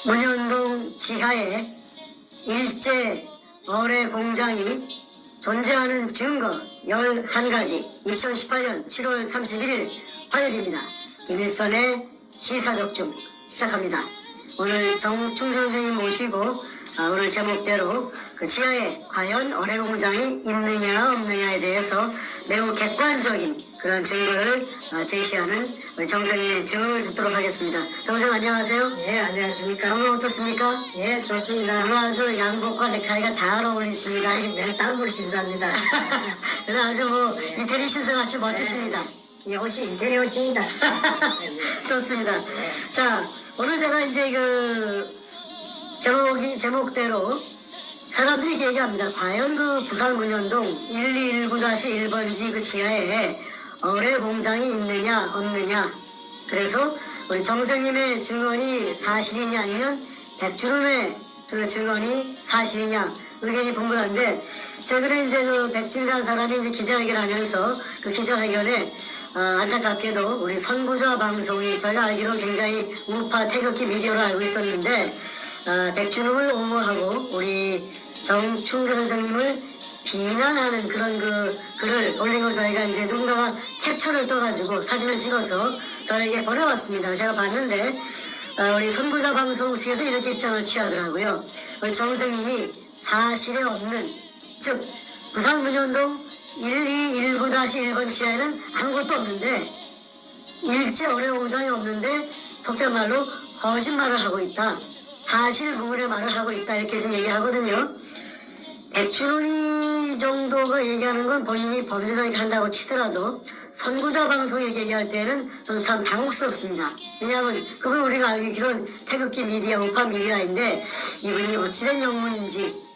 문현동 지하에 일제 어뢰 공장이 존재하는 증거 11가지 2018년 7월 31일 화요일입니다. 김일선의 시사적중 시작합니다. 오늘 정충 선생님 모시고 오늘 제목대로 그 지하에 과연 어뢰 공장이 있느냐 없느냐에 대해서 매우 객관적인 그런 증거를 제시하는 우리 정선생님의 증언을 듣도록 하겠습니다. 정선생님 안녕하세요. 예, 안녕하십니까. 오늘 어떻습니까? 예, 좋습니다. 오늘 아주 양복과 넥타이가 잘 어울리십니다. 매일 땀을 신사합니다. 그래서 아주 뭐 이태리 신사같이 멋지십니다. 이 옷이 인테리어 옷입니다. 좋습니다. 자, 오늘 제가 이제 그 제목대로 사람들이 이렇게 얘기합니다. 과연 그 부산 문현동 1219-1번지 그 지하에 어뢰 공장이 있느냐 없느냐. 그래서 우리 정선생님의 증언이 사실이냐 아니면 백주름의 그 증언이 사실이냐 의견이 분분한데, 최근에 이제 그 백준이라는 사람이 이제 기자회견을 하면서 그 기자회견에 안타깝게도 우리 선구자 방송이 저희가 알기로 굉장히 우파 태극기 미디어로 알고 있었는데 백준음을 옹호하고 우리 정충교 선생님을 비난하는 그런 그 글을 올린 거 저희가 이제 누군가가 캡처를 떠가지고 사진을 찍어서 저에게 보내왔습니다. 제가 봤는데 우리 선구자 방송 측에서 이렇게 입장을 취하더라고요. 우리 정 선생님이 사실에 없는, 즉 부산 문현동 1219-1번 지하에는 아무것도 없는데, 일제 어뢰 공장이 없는데 속된 말로 거짓말을 하고 있다, 사실 무근의 말을 하고 있다, 이렇게 지금 얘기하거든요. 백준훈이 정도가 얘기하는 건 본인이 범죄자니까 한다고 치더라도 선구자 방송이 이렇게 얘기할 때는 저도 참 당혹스럽습니다. 왜냐하면 그분 우리가 알기로는 태극기 미디어, 우파 미디어인데 이분이 어찌된 영문인지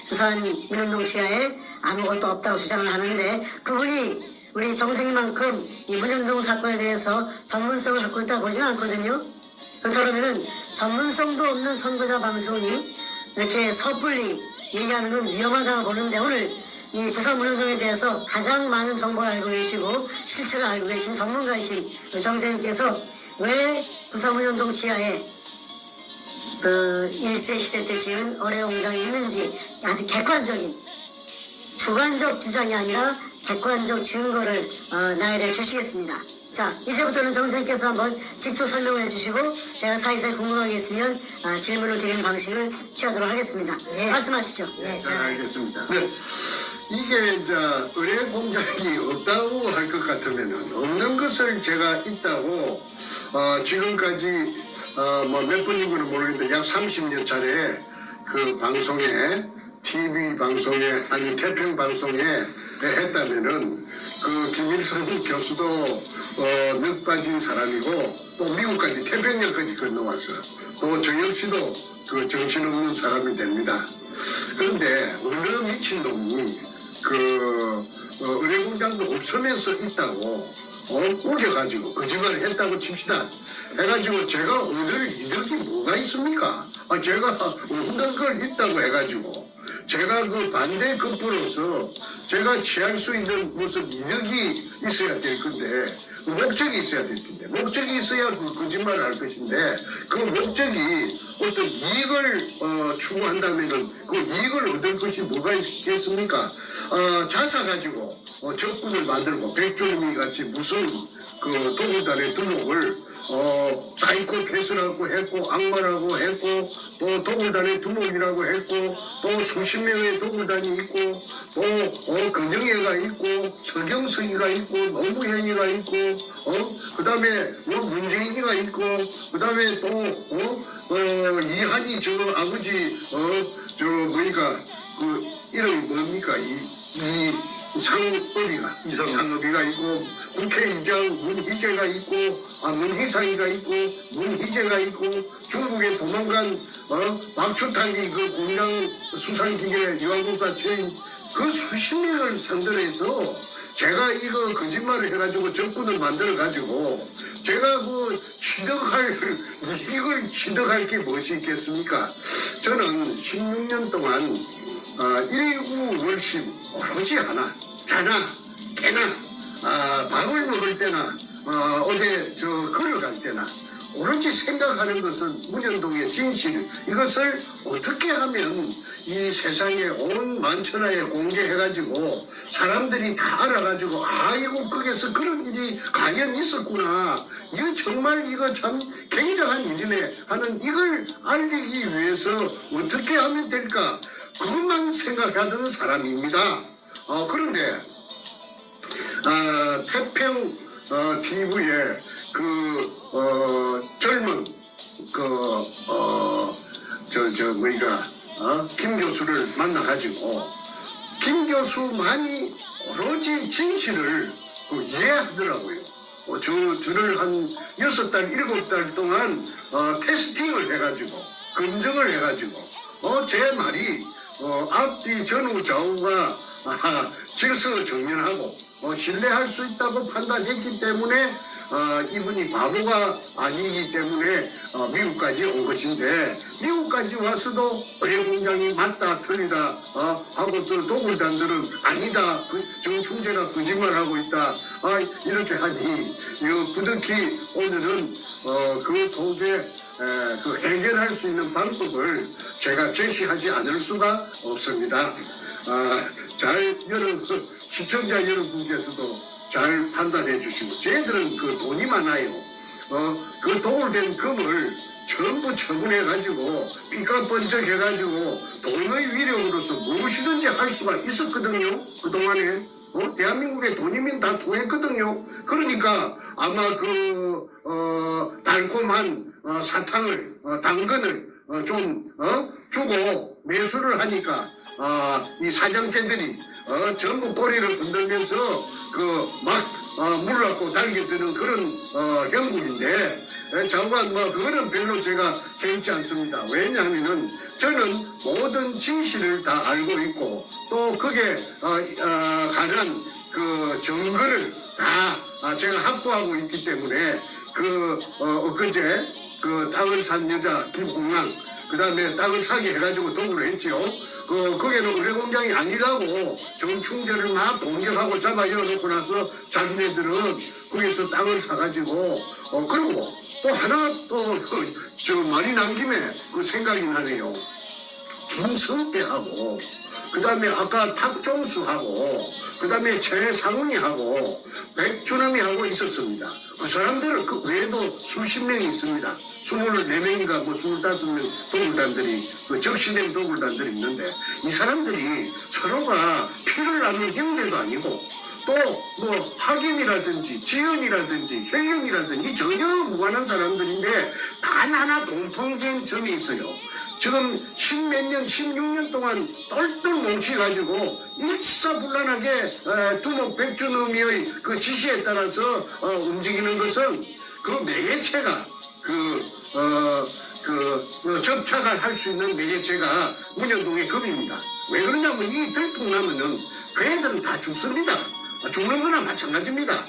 부산 문현동 지하에 아무것도 없다고 주장을 하는데, 그분이 우리 정생님만큼 이 문현동 사건에 대해서 전문성을 갖고 있다고 보지는 않거든요. 그렇다면은 전문성도 없는 선구자 방송이 이렇게 섣불리 얘기하는 건 위험하다고 보는데, 오늘 이 부산 문현동에 대해서 가장 많은 정보를 알고 계시고 실체를 알고 계신 전문가이신 정 선생님께서 왜 부산 문현동 지하에 그 일제시대 때 지은 어뢰 공장이 있는지 아주 객관적인, 주관적 주장이 아니라 객관적 증거를 나열해 주시겠습니다. 자, 이제부터는 정 선생님께서 한번 직접 설명을 해주시고 제가 사이사이 궁금한 게 있으면 질문을 드리는 방식을 취하도록 하겠습니다. 예. 말씀하시죠. 예, 잘 알겠습니다. 네. 이게 이제 의뢰 공장이 없다고 할 것 같으면은 없는 것을 제가 있다고 지금까지 뭐 몇 번인지는 모르겠는데 약 30년 차례 그 방송에, TV 방송에 아니 태평 방송에 했다면은 그 김일성 교수도 몇 빠진 사람이고 또 미국까지 태평양까지 건너와서 또 저 역시도 그 정신없는 사람이 됩니다. 그런데 어느 미친놈이 그 의뢰공장도 없으면서 있다고 우겨가지고 거짓말을 했다고 칩시다. 해가지고 제가 얻을 이득이 뭐가 있습니까? 제가 얻는 걸 있다고 해가지고 제가 그 반대 급부로서 제가 취할 수 있는 무슨 이득이 있어야 될 건데, 목적이 있어야 될 텐데, 목적이 있어야 그 거짓말을 할 것인데, 그 목적이 어떤 이익을 추구한다면은 그 이익을 얻을 것이 뭐가 있겠습니까? 자사 가지고 적군을 만들고 백조림이 같이 무슨 그 도굴단의 두목을 사이코 패스라고 했고 악마라고 했고 또 도굴단의 두목이라고 했고 또 수십 명의 도굴단이 있고 또 근영애가 있고 서경석이가 있고 노무현이가 있고 그 다음에 뭐 문재인이가 있고 그 다음에 또 이한이 저 아버지 저 뭐니까 그 이름이 뭡니까 이 이상업이가 있고 국회의장 문희재가 있고 문희상이가 있고 문희재가 있고 중국에 도망간 박주탄이 그 공장 수상기계 유한공사 체인 그 수십 명을 상대로 해서 제가 이거 거짓말을 해가지고 적군을 만들어가지고 제가 그 이걸 취득할 게 무엇이 있겠습니까? 저는 16년 동안 일구월심 오로지 하나, 자나 깨나 밥을 먹을 때나 어디 걸어갈 때나 오로지 생각하는 것은 문현동의 진실, 이것을 어떻게 하면 이 세상에 온 만천하에 공개해가지고 사람들이 다 알아가지고 아이고 거기서 그런 일이 과연 있었구나, 이거 정말 이거 참 굉장한 일이네 하는 이걸 알리기 위해서 어떻게 하면 될까, 그것만 생각하던 사람입니다. 그런데 태평 TV에 젊은 김 교수를 만나가지고 김 교수만이 오로지 진실을 이해하더라고요. 저를 한 6달, 7달 동안 테스팅을 해가지고 검증을 해가지고 제 말이 앞뒤 전후 좌우가 질서정연하고 신뢰할 수 있다고 판단했기 때문에 이분이 바보가 아니기 때문에 미국까지 온 것인데, 미국까지 와서도 의료공장이 맞다 틀리다 하고 또 도굴단들은 아니다, 정충재가 거짓말하고 있다 이렇게 하니 이거 부득이 오늘은 그 속에 그 해결할 수 있는 방법을 제가 제시하지 않을 수가 없습니다. 시청자 여러분께서도 잘 판단해 주시고, 저희들은 그 돈이 많아요. 그 도굴된 금을 전부 처분해 가지고 삐까 번쩍 해 가지고 돈의 위력으로서 무엇이든지 할 수가 있었거든요. 그동안에 대한민국의 돈이면 다 통했거든요. 그러니까 아마 달콤한 사탕을 당근을 좀 주고 매수를 하니까 이 사장께들이 전부 꼬리를 흔들면서 물러갖고 달겨드는 그런 형국인데, 장관 그거는 별로 제가 개의치 않습니다. 왜냐하면은 저는 모든 진실을 다 알고 있고 또 거기에 관한 그 증거를 다 제가 확보하고 있기 때문에 엊그제 땅을 산 여자 김홍랑, 그 다음에 땅을 사게 해가지고 도구를 했지요. 거기는 의료공장이 아니라고 정충재를 막 공격하고 잡아 열어놓고 나서 자기네들은 거기서 땅을 사가지고 그리고 또 하나 저 말이 난 김에 그 생각이 나네요. 김성태하고 그 다음에 아까 탁종수하고 그 다음에 최상훈이하고 백준엄이하고 있었습니다. 그 사람들은 그 외에도 수십 명이 있습니다. 24명인가 25명 도굴단들이, 적시된 도굴단들이 있는데, 이 사람들이 서로가 피를 나눈 형제도 아니고 또 학임이라든지 지연이라든지 혈연이라든지 전혀 무관한 사람들인데 단 하나 공통된 점이 있어요. 지금 16년 동안 똘똘 뭉치가지고 일사불란하게 두목 백준엄의 그 지시에 따라서 움직이는 것은 그 매개체가 접착을 할 수 있는 매개체가 문현동의 금입니다. 왜 그러냐면 이 들통나면은 그 애들은 다 죽습니다. 죽는 거나 마찬가지입니다.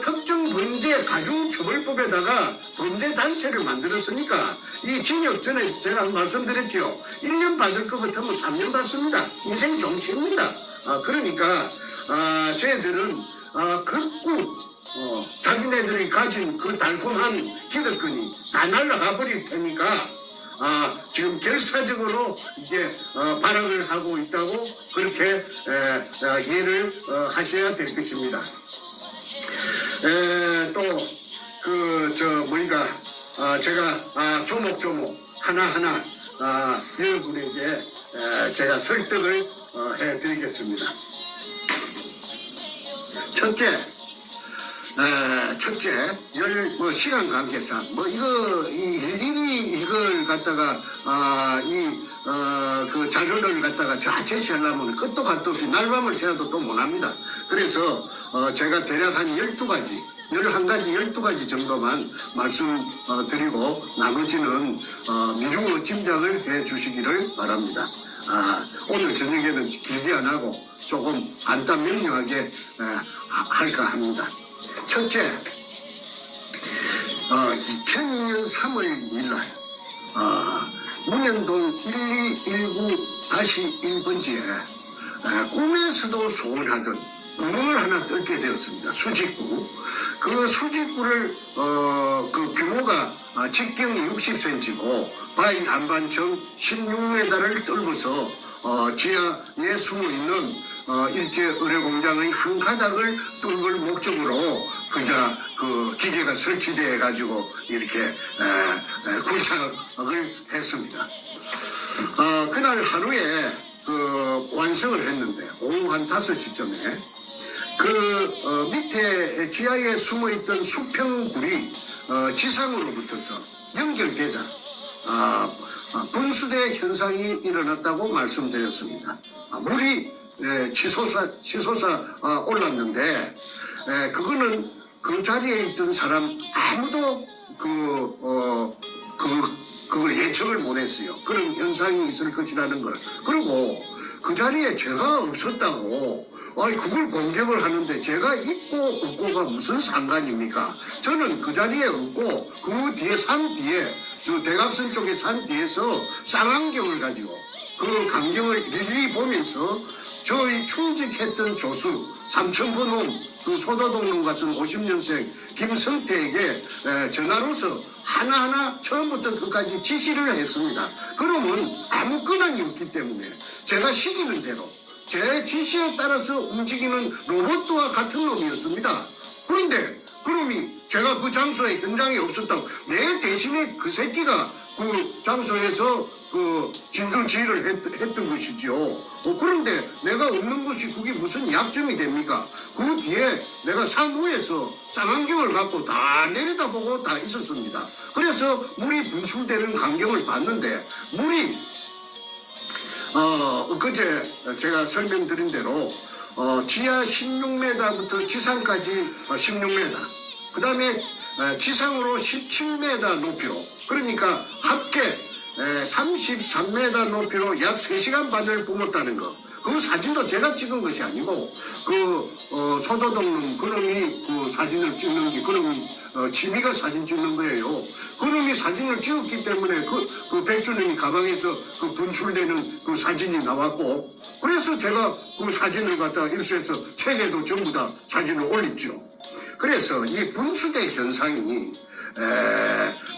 특정 범죄 가중처벌법에다가 범죄 단체를 만들었으니까 이 징역 전에 제가 말씀드렸죠. 1년 받을 것 같으면 3년 받습니다. 인생 종치입니다. 그러니까 저희들은 극구 자기네들이 가진 그 달콤한 기득권이 다 날아가 버릴 테니까 지금 결사적으로 이제 발악을 하고 있다고 그렇게 이해를 하셔야 될 것입니다. 제가 조목조목 하나하나 여러분에게 제가 설득을 해드리겠습니다. 첫째, 시간 관계상 일일이 이걸 갖다가 그 자료를 갖다가 제시하려면 끝도 갓도 없이 날밤을 새워도 또 못합니다. 그래서 제가 대략 한 12가지 12가지 정도만 말씀드리고 나머지는 미루어 짐작을 해 주시기를 바랍니다. 오늘 저녁에는 길게 안 하고 조금 간단 명료하게 할까 합니다. 첫째, 2002년 3월 2일 문현동 1219-1번지에 꿈에서도 소원하던 구멍을 하나 뚫게 되었습니다. 수직구. 그 수직구를 그 규모가 직경 60cm고 바위 안반청 16m를 뚫어서 지하에 숨어있는 일제 의뢰공장의 한 가닥을 뚫을 목적으로 그 기계가 설치되어 가지고 이렇게 굴착을 했습니다. 그날 하루에 완성을 했는데 오후 한 5시쯤에 밑에 지하에 숨어있던 수평굴이 지상으로부터서 연결되자 분수대 현상이 일어났다고 말씀드렸습니다. 물이 치솟아 올랐는데 그거는 그 자리에 있던 사람 아무도 그걸 예측을 못했어요. 그런 현상이 있을 것이라는 걸. 그리고 그 자리에 제가 없었다고 그걸 공격을 하는데 제가 있고 없고가 무슨 상관입니까? 저는 그 자리에 없고 그 뒤에 산 뒤에 저 대각선 쪽에 산 뒤에서 쌍안경을 가지고 그 광경을 일일이 보면서 저희 충직했던 조수 삼천포놈 그 소다동놈 같은 50년생 김성태에게 전화로서 하나하나 처음부터 끝까지 지시를 했습니다. 그러면 아무 근황이 없기 때문에 제가 시키는 대로 제 지시에 따라서 움직이는 로봇과 같은 놈이었습니다. 그런데 그놈이 제가 그 장소에 현장에 없었다고 내 대신에 그 새끼가 그 장소에서 그 진두지휘를 했던 것이죠. 그런데 내가 없는 것이 그게 무슨 약점이 됩니까? 그 뒤에 내가 산 위에서 쌍안경을 갖고 다 내려다보고 다 있었습니다. 그래서 물이 분출되는 광경을 봤는데 물이 엊그제 제가 설명드린 대로 지하 16m부터 지상까지 16m 그 다음에 지상으로 17m 높이로 그러니까 합계 33m 높이로 약 3시간 반을 뿜었다는 거. 그 사진도 제가 찍은 것이 아니고 소도동놈 그놈이 그 사진을 찍는 게 그놈이 취미가 사진 찍는 거예요. 그놈이 사진을 찍었기 때문에 그 백주님이 가방에서 그 분출되는 그 사진이 나왔고 그래서 제가 그 사진을 갖다가 일수해서 책에도 전부 다 사진을 올렸죠. 그래서 이 분수대 현상이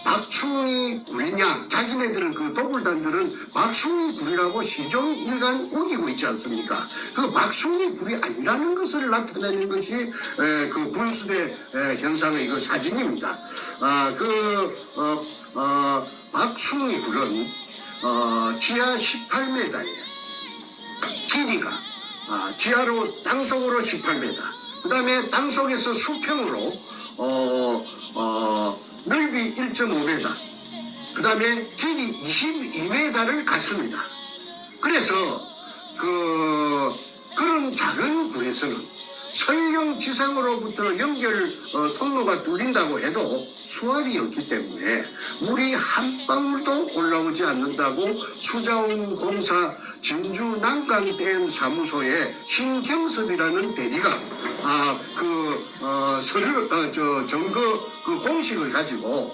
박충희 굴이냐 자기네들은 그 도굴단들은 박충희 굴이라고 시종일관 우기고 있지 않습니까? 그 박충희 굴이 아니라는 것을 나타내는 것이 그 분수대 현상의 그 사진입니다. 박충희 굴은 지하 18m예요. 길이가 지하로 땅속으로 18m 그 다음에 땅속에서 수평으로 넓이 1.5m 그 다음에 길이 22m를 갔습니다. 그래서 그런 작은 굴에서는 설령 지상으로부터 연결 통로가 뚫린다고 해도 수압이 없기 때문에 물이 한 방울도 올라오지 않는다고 수자원공사 진주 난강댐 사무소의 신경섭이라는 대리가 점거 그 공식을 가지고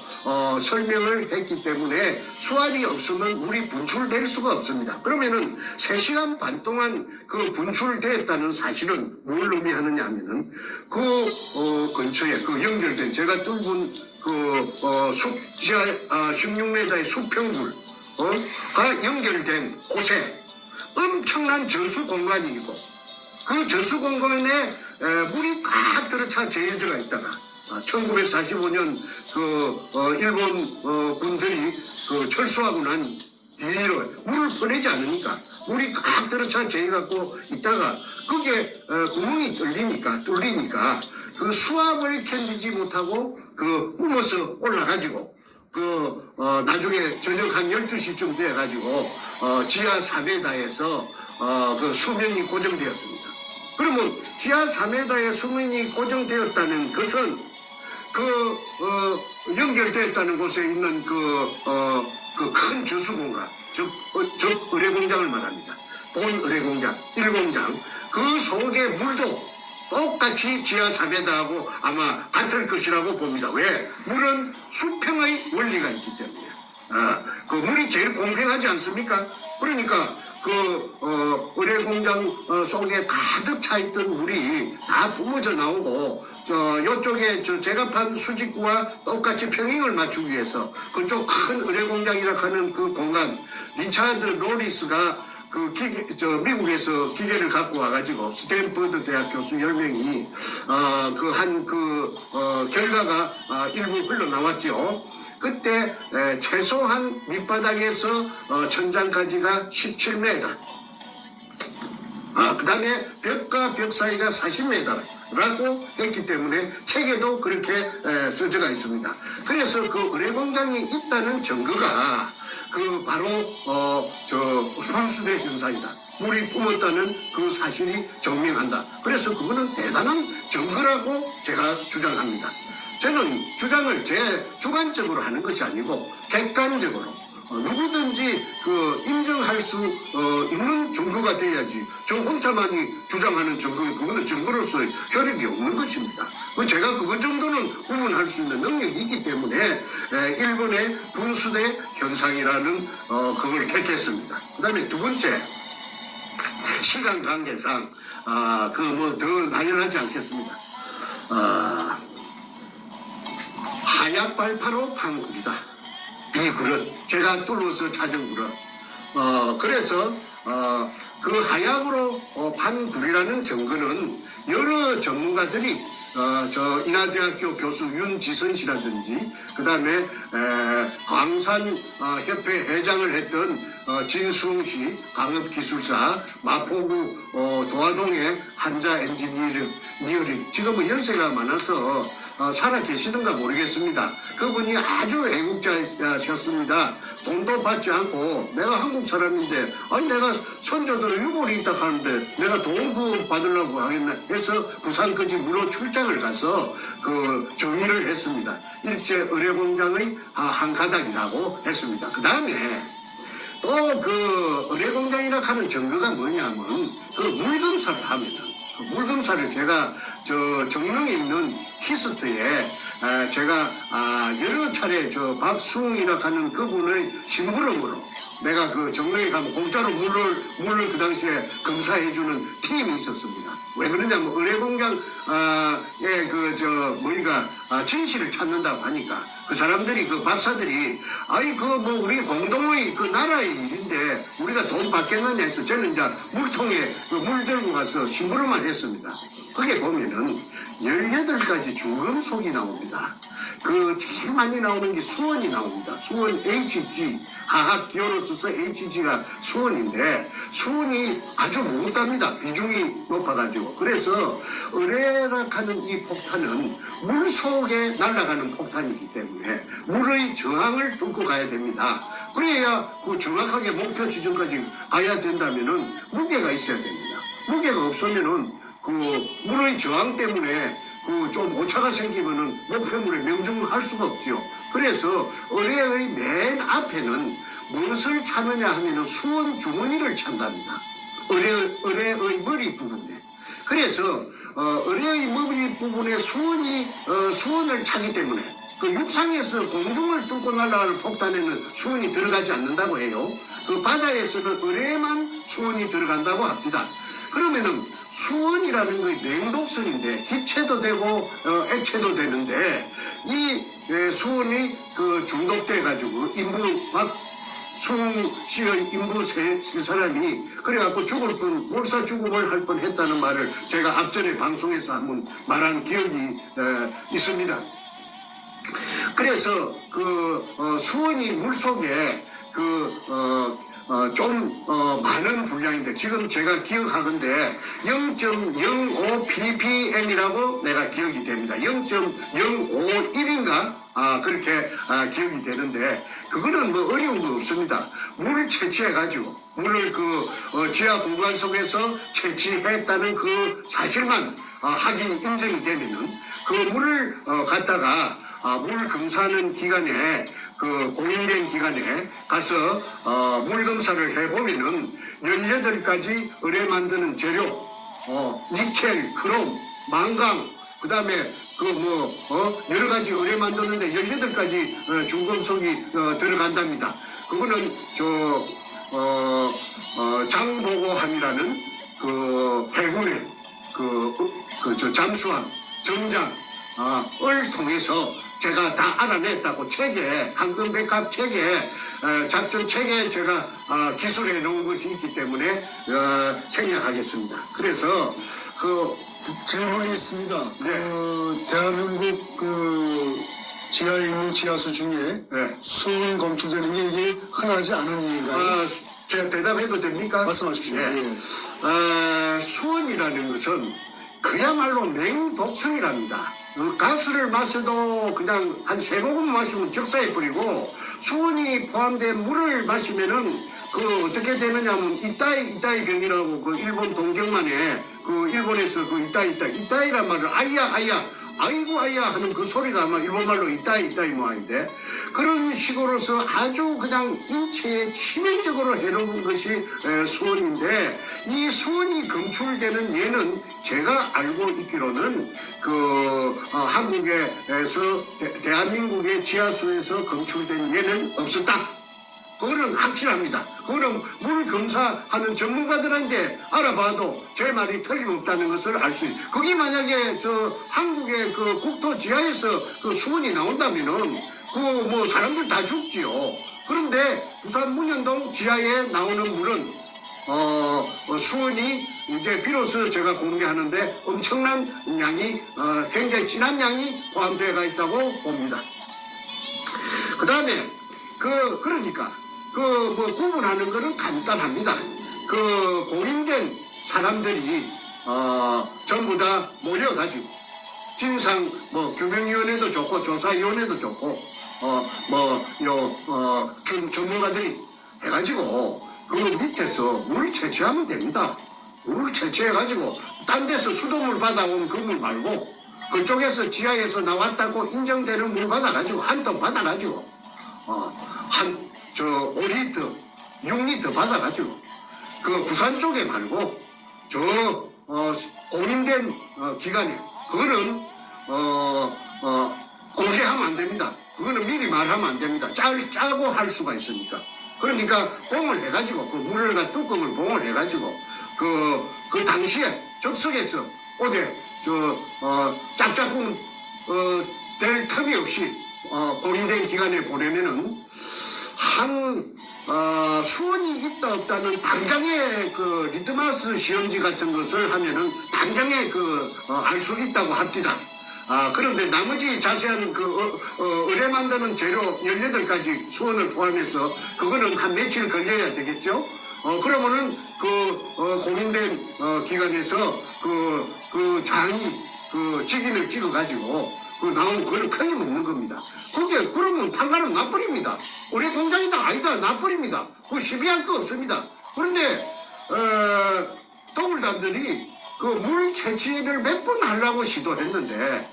설명을 했기 때문에 수압이 없으면 물이 분출될 수가 없습니다. 그러면은 3시간 반 동안 그 분출됐다는 사실은 뭘 의미하느냐 하면은 근처에 그 연결된 제가 뚫은 지하 16m의 수평굴가 연결된 곳에 엄청난 저수 공간이고 그 저수 공간에 물이 꽉 들어차 재해져가 있다가 1945년 일본 군들이 철수하고 난 뒤로 물을 퍼내지 않으니까 물이 꽉 들어차 재해갖고 있다가 그게 구멍이 뚫리니까 그 수압을 견디지 못하고 뿜어서 올라가지고 나중에 저녁 한 12시쯤 돼가지고 지하 4m에서 수면이 고정되었습니다. 그러면 지하 4m에 수면이 고정되었다는 것은 연결되었다는 곳에 있는 큰 저수공간, 즉 의뢰공장을 말합니다. 본 의뢰공장, 1공장, 그 속의 물도 똑같이 지하 4m하고 아마 같을 것이라고 봅니다. 왜? 물은 수평의 원리가 있기 때문에. 물이 제일 공평하지 않습니까? 그러니까 의뢰 공장 속에 가득 차 있던 물이 다 뿜어져 나오고 이쪽에 제가 판 수직구와 똑같이 평행을 맞추기 위해서 그쪽 큰 의뢰 공장이라 하는 그 공간 리차드 로리스가 미국에서 기계를 갖고 와가지고 스탠퍼드 대학 교수 10명이 결과가 일부 흘러나왔죠. 그때 최소한 밑바닥에서 천장까지가 17m, 그 다음에 벽과 벽 사이가 40m라고 했기 때문에 책에도 그렇게 써져가 있습니다. 그래서 그 의뢰공장이 있다는 증거가 바로 환수대 현상이다. 물이 뿜었다는 그 사실이 증명한다. 그래서 그거는 대단한 증거라고 제가 주장합니다. 저는 주장을 제 주관적으로 하는 것이 아니고 객관적으로 누구든지 인정할 수 있는 증거가 돼야지 저 혼자만이 주장하는 증거, 그거는 증거로서 효력이 없는 것입니다. 제가 그것 정도는 구분할 수 있는 능력이 있기 때문에 일본의 분수대 현상이라는 그걸 택했습니다. 그 다음에 두 번째, 시간 관계상 더 나열하지 않겠습니다. 하약 발파로 판 굴이다. 이 굴은 제가 뚫어서 찾은 굴은 그래서 그 하약으로 판 굴이라는 증거는 여러 전문가들이 인하대학교 교수 윤지선 씨라든지 그 다음에 광산협회 회장을 했던 진수웅 씨, 광업기술사, 마포구 도화동의 한자 엔지니어링, 지금은 연세가 많아서 살아 계시는가 모르겠습니다. 그분이 아주 애국자셨습니다. 돈도 받지 않고 내가 한국 사람인데 내가 선조들은 유골이 있다 하는데 내가 돈 받으려고 하겠나 해서 부산까지 무료 출장을 가서 정의를 했습니다. 일제 의뢰공장의 한 가닥이라고 했습니다. 그 다음에 또 의뢰공장이라 하는 증거가 뭐냐면 물검사를 하면은 물검사를 제가 정릉에 있는 히스트에 제가 여러 차례 박수웅이라 하는 그분의 심부름으로 내가 정릉에 가면 공짜로 물을 그 당시에 검사해주는 팀이 있었습니다. 왜 그러냐면 의뢰공장에 진실을 찾는다고 하니까 그 사람들이 박사들이 우리 공동의 나라의 일인데 우리가 돈 받겠느냐 해서 저는 이제 물통에 물 들고 가서 심부름만 했습니다. 거기에 보면은 18가지 중금속이 나옵니다. 제일 많이 나오는 게 수원이 나옵니다. 수원 HG, 화학 기호로 써서 HG가 수원인데 수원이 아주 무겁답니다. 비중이 높아가지고. 그래서 의뢰라 하는 이 폭탄은 물 속에 날아가는 폭탄이기 때문에 물의 저항을 뚫고 가야 됩니다. 그래야 정확하게 목표 지점까지 가야 된다면은 무게가 있어야 됩니다. 무게가 없으면은 물의 저항 때문에 좀 오차가 생기면은 목표물에 명중할 수가 없죠. 그래서 의뢰의 맨 앞에는 무엇을 찾느냐 하면은 수원 주머니를 찾답니다. 의뢰의 머리 부분에. 그래서 의뢰의 머리 부분에 수원을 찾기 때문에 육상에서 공중을 뚫고 날아가는 폭탄에는 수원이 들어가지 않는다고 해요. 바다에서는 의뢰에만 수원이 들어간다고 합니다. 그러면은 수원이라는 게 냉독성인데 기체도 되고 액체도 되는데 이 수원이 중독돼 가지고 박수웅 씨의 인부 세 사람이 그래갖고 죽을 뻔 몰사 죽음을 할 뻔했다는 말을 제가 앞전에 방송에서 한번 말한 기억이 있습니다. 그래서 수원이 물속에 많은 분량인데 지금 제가 기억하건데 0.05 ppm이라고 내가 기억이 됩니다. 0.051인가 그렇게 기억이 되는데 그거는 어려운 거 없습니다. 물을 채취해가지고 물을 지하 공간 속에서 채취했다는 그 사실만 확인이 인정이 되면은 물을 갖다가 물 검사하는 기간에 공인된 기간에 가서 물 검사를 해보면은 18가지 의뢰 만드는 재료, 니켈, 크롬, 망강, 그 다음에 여러 가지 의뢰 만드는데 18가지 중금속이 들어간답니다. 그거는 장보고함이라는 그 해군의 저 잠수함 정장 을 통해서 제가 다 알아냈다고 책에 한금백합 책에 작전 책에 제가 기술해 놓은 것이 있기 때문에 생략하겠습니다. 그래서 질문이 있습니다. 네. 대한민국 지하에 있는 지하수 중에 네. 수은 검출되는 게 이게 흔하지 않은 일인가요? 제가 대답해도 됩니까? 말씀하십시오. 예. 수은이라는 것은 그야말로 맹독성이랍니다. 가스를 마셔도 그냥 한 3모금 마시면 적사해 버리고 수은이 포함된 물을 마시면은 어떻게 되느냐면 이따이 병이라고 그 일본 동경만에 일본에서 이따이란 말을 아이야 아이고 아이야 하는 그 소리가 아마 일본말로 이따이 모양인데 그런 식으로서 아주 그냥 인체에 치명적으로 해로운 것이 수은인데 이 수은이 검출되는 예는 제가 알고 있기로는 한국에서 대한민국의 지하수에서 검출된 예는 없었다. 그거는 확실합니다. 그거는 물 검사하는 전문가들한테 알아봐도 제 말이 틀림없다는 것을 알 수 있어요. 그게 만약에 한국의 국토 지하에서 수은이 나온다면은 뭐 사람들 다 죽지요. 그런데 부산 문현동 지하에 나오는 물은 수은이 이제 비로소 제가 공개하는데 엄청난 양이 굉장히 진한 양이 포함되어 있다고 봅니다. 그 다음에 그러니까 구분하는 거는 간단합니다. 공인된 사람들이 전부 다 모여가지고 진상 규명위원회도 좋고 조사위원회도 좋고 전문가들이 해가지고 그 밑에서 물 채취하면 됩니다. 물 채취해가지고 딴 데서 수돗물 받아온 그 물 말고 그쪽에서 지하에서 나왔다고 인정되는 물 받아가지고 한 통 받아가지고 5리터, 6리터 받아가지고 부산 쪽에 말고 공인된 기관에 그거는 공개하면 안 됩니다. 그거는 미리 말하면 안 됩니다. 짜고 할 수가 있으니까. 그러니까 봉을 해가지고 물을 뚜껑을 봉을 해가지고 그 당시에 적석에서 어디 짝짝꿍 될 틈이 없이 공인된 기관에 보내면은 수원이 있다 없다는 당장의 리트마스 시험지 같은 것을 하면은 당장에 알 수 있다고 합니다. 그런데 나머지 자세한 의뢰 만드는 재료 18가지 수원을 포함해서 그거는 한 며칠 걸려야 되겠죠. 그러면은 공인된 기관에서 장이 직인을 찍어가지고 나온 그걸 큰일 먹는 겁니다. 그러면 판가는 나버립니다. 우리 공장이다 아니다 나버립니다. 그거 시비할 거 없습니다. 그런데 더블단들이 물 채취를 몇 번 하려고 시도했는데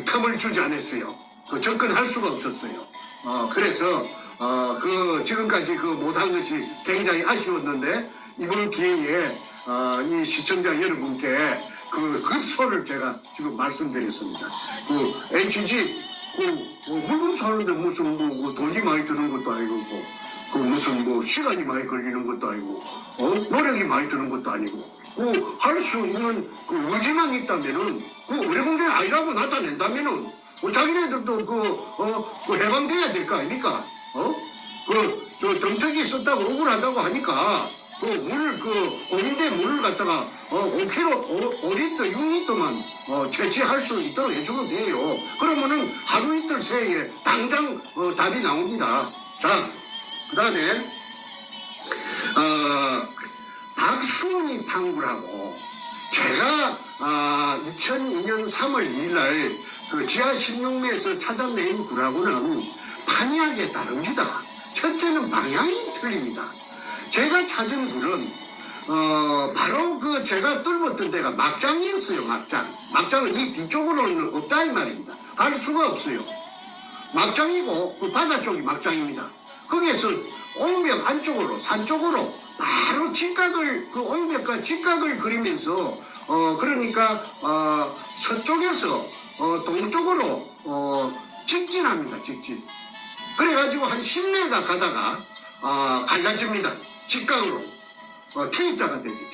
틈을 주지 않았어요. 접근할 수가 없었어요. 그래서 지금까지 못한 것이 굉장히 아쉬웠는데 이번 기회에 이 시청자 여러분께 급소를 제가 지금 말씀드렸습니다. NCG 물건 사는데 무슨 돈이 많이 드는 것도 아니고 무슨 시간이 많이 걸리는 것도 아니고 노력이 많이 드는 것도 아니고 할 수 있는 의지만 있다면은 의료공장이 아니라고 나타낸다면은 자기네들도 해방돼야 될 거 아닙니까? 덤터기 썼다고 억울하다고 하니까 공인된 물을 갖다가 5리터, 6리터만 채취할 수 있도록 해주면 돼요. 그러면은 하루 이틀 새에 당장 답이 나옵니다. 자, 그 다음에 박수은이 판구라고 제가 2002년 3월 2일 지하 16매에서 찾아낸 구라고는 판이하게 다릅니다. 첫째는 방향이 틀립니다. 제가 찾은 굴은 바로 제가 뚫었던 데가 막장이었어요. 막장은 이 뒤쪽으로는 없다 이 말입니다. 갈 수가 없어요. 막장이고 바다 쪽이 막장입니다. 거기에서 옹벽 안쪽으로 산 쪽으로 바로 옹벽과 직각을 그리면서 그러니까 서쪽에서 동쪽으로 직진합니다. 직진. 그래가지고 한 10m 가다가 갈라집니다. 직각으로. T자가 되지,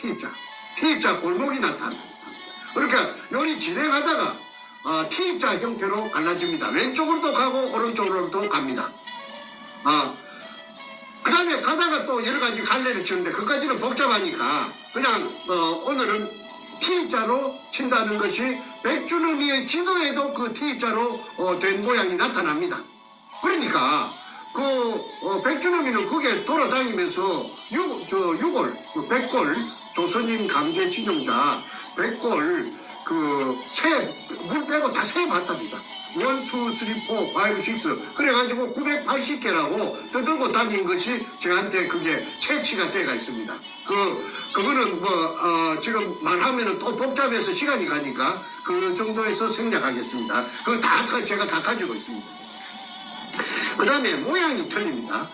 T자 골목이 나타납니다. 그러니까 요리 진행하다가 T자 형태로 갈라집니다. 왼쪽으로도 가고 오른쪽으로도 갑니다. 그 다음에 가다가 또 여러 가지 갈래를 치는데 그까지는 복잡하니까 그냥 오늘은 T자로 친다는 것이 백주놈이의 지도에도 그 T자로 된 모양이 나타납니다. 그러니까 백주놈이는 그게 돌아다니면서 유골, 백골, 조선인 강제 진용자, 백골, 물 빼고 다 세봤답니다. 1, 2, 3, 4, 5, 6 그래가지고 980개라고 떠들고 다닌 것이 저한테 그게 채취가 돼가 있습니다. 그거는 지금 말하면은 또 복잡해서 시간이 가니까 그 정도에서 생략하겠습니다. 그거 제가 다 가지고 있습니다. 그 다음에 모양이 틀립니다.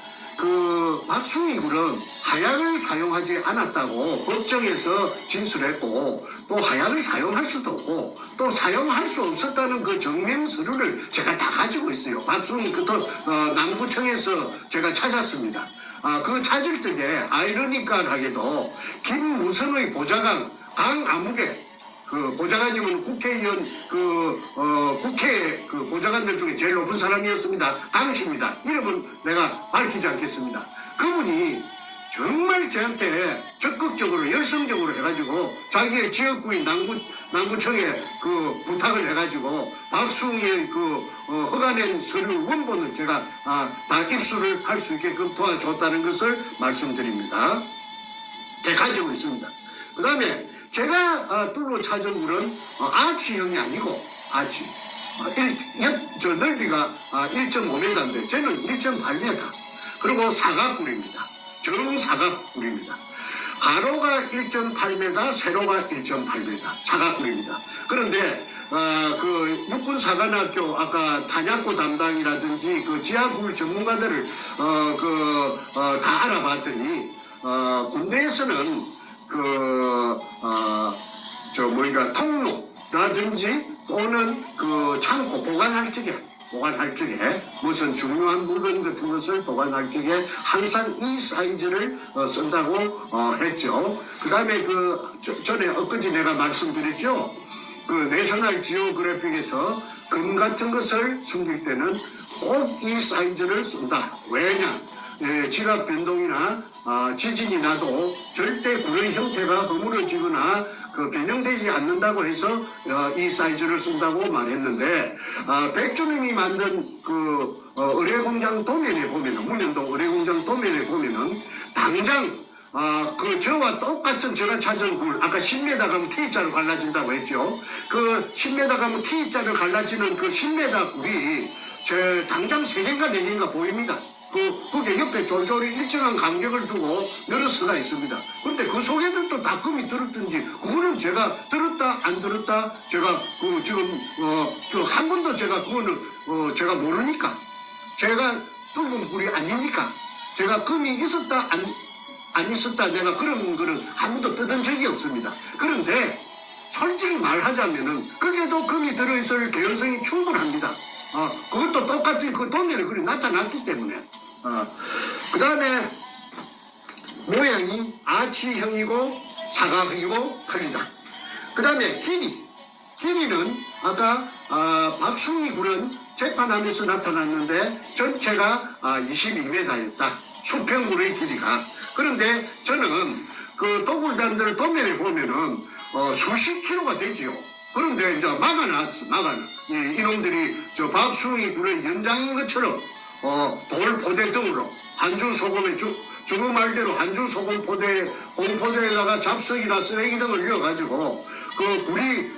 박숭이 굴은 하약을 사용하지 않았다고 법정에서 진술했고 또 하약을 사용할 수도 없고 또 사용할 수 없었다는 그 증명서류를 제가 다 가지고 있어요. 박숭이 남구청에서 제가 찾았습니다. 그 찾을 때에 아이러니컬하게도 김무선의 보좌관 강아무개 보좌관님은 국회의원 국회 보좌관들 중에 제일 높은 사람이었습니다. 강씨입니다. 이름은 내가 밝히지 않겠습니다. 그분이 정말 저한테 적극적으로 열성적으로 해가지고 자기의 지역구인 남구청에 부탁을 해가지고 박숭이의 허가낸 서류 원본을 제가 다 입수를 할 수 있게끔 도와줬다는 것을 말씀드립니다. 제가 가지고 있습니다. 그 다음에 제가 뚫로 찾은 굴은 아치형이 아니고 아치 넓이가 1.5m인데 저는 1.8m 그리고 사각굴입니다. 정사각굴입니다. 가로가 1.8m 세로가 1.8m 사각굴입니다. 그런데 육군사관학교 아까 단약고 담당이라든지 지하굴 전문가들을 다 알아봤더니 군대에서는 통로라든지 또는 창고 보관할 적에 무슨 중요한 물건 같은 것을 보관할 적에 항상 이 사이즈를 쓴다고 했죠. 그 다음에 전에 엊그제 내가 말씀드렸죠. 내셔널 지오그래픽에서 금 같은 것을 숨길 때는 꼭 이 사이즈를 쓴다. 왜냐? 지각 변동이나 지진이 나도 절대 굴의 형태가 허물어지거나 변형되지 않는다고 해서 이 사이즈를 쓴다고 말했는데 백주님이 만든 의뢰공장 도면에 보면은 문현동 의뢰공장 도면에 보면은 당장 저와 똑같은 제가 찾은 굴 아까 10m 가면 T자로 갈라진다고 했죠. 10m 가면 T자로 갈라지는 10m 굴이 당장 3개인가 4개인가 보입니다. 그게 옆에 졸졸이 일정한 간격을 두고 늘어서가 있습니다. 그런데 그 속에들도 다 금이 들었든지 그거는 제가 들었다 안 들었다 제가 지금 한 번도 제가 그거는 제가 모르니까 제가 뚫은 굴이 아니니까 제가 금이 있었다 안 있었다 내가 그런 거는 한 번도 뜯은 적이 없습니다. 그런데 솔직히 말하자면은 거기에도 금이 들어있을 개연성이 충분합니다. 그것도 똑같은 도면에 그리 나타났기 때문에. 그 다음에 모양이 아치형이고 사각형이고 틀리다. 그 다음에 길이는 아까 박숭이 굴은 재판하면서 나타났는데 전체가 22m였다. 수평굴의 길이가. 그런데 저는 도굴단들 도면에 보면은 수십 킬로가 되지요. 그런데 이제 막아놨어. 이놈들이 박숭이 굴의 연장인 것처럼 돌 포대 등으로 한주 소금에 주그 말대로 한주 소금 포대 홍포대에다가 잡석이나 쓰레기 등을 이어가지고 굴이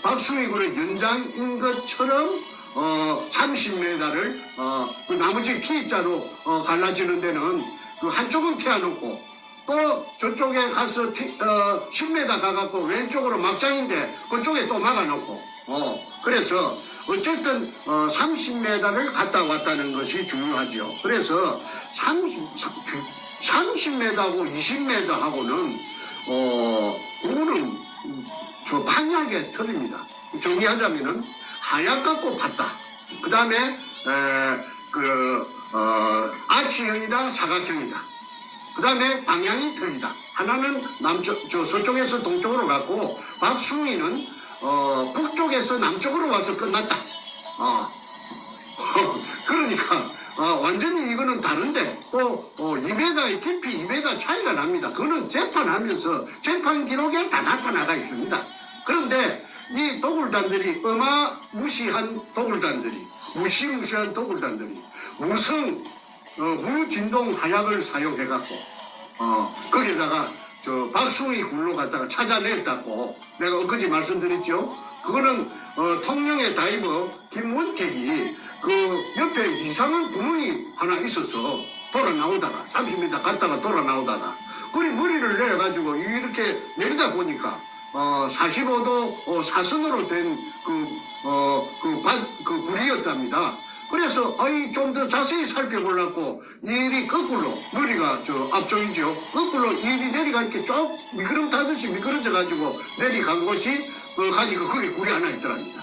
박숭이 굴의 연장인 것처럼 30m를 나머지 T자로 갈라지는 데는 한쪽은 태워놓고 또 저쪽에 가서 10m 가갖고 왼쪽으로 막장인데 그쪽에 또 막아놓고 그래서 어쨌든 30m를 갔다 왔다는 것이 중요하죠. 그래서 30m하고 20m하고는 그거는 저 판약의 틀입니다. 정리하자면은 하약 갖고 봤다. 그 다음에 아치형이다 사각형이다. 그 다음에 방향이 틀리다. 하나는 남쪽, 서쪽에서 동쪽으로 갔고, 박숭이는, 북쪽에서 남쪽으로 와서 끝났다. 그러니까, 완전히 이거는 다른데, 또, 2m의 깊이 2m 차이가 납니다. 그거는 재판하면서 재판 기록에 다 나타나가 있습니다. 그런데 이 도굴단들이 어마무시한 도굴단들이, 무시무시한 도굴단들이 무진동 하약을 사용해갖고, 거기다가 박숭이 굴로 갔다가 찾아냈다고 내가 엊그제 말씀드렸죠. 그거는 통영의 다이버 김원택이 그 옆에 이상한 구멍이 하나 있어서 돌아 나오다가 30m 갔다가 돌아 나오다가 그리 머리를 내가지고 이렇게 내리다 보니까 45도 사선으로 된 그 굴이었답니다. 그래서 좀 더 자세히 살펴보려고 일이 거꾸로 머리가 앞쪽이죠. 거꾸로 일이 내리가 이렇게 쭉 미끄럼 타듯이 미끄러져 가지고 내려간 곳이 가니까 거기 굴이 하나 있더랍니다.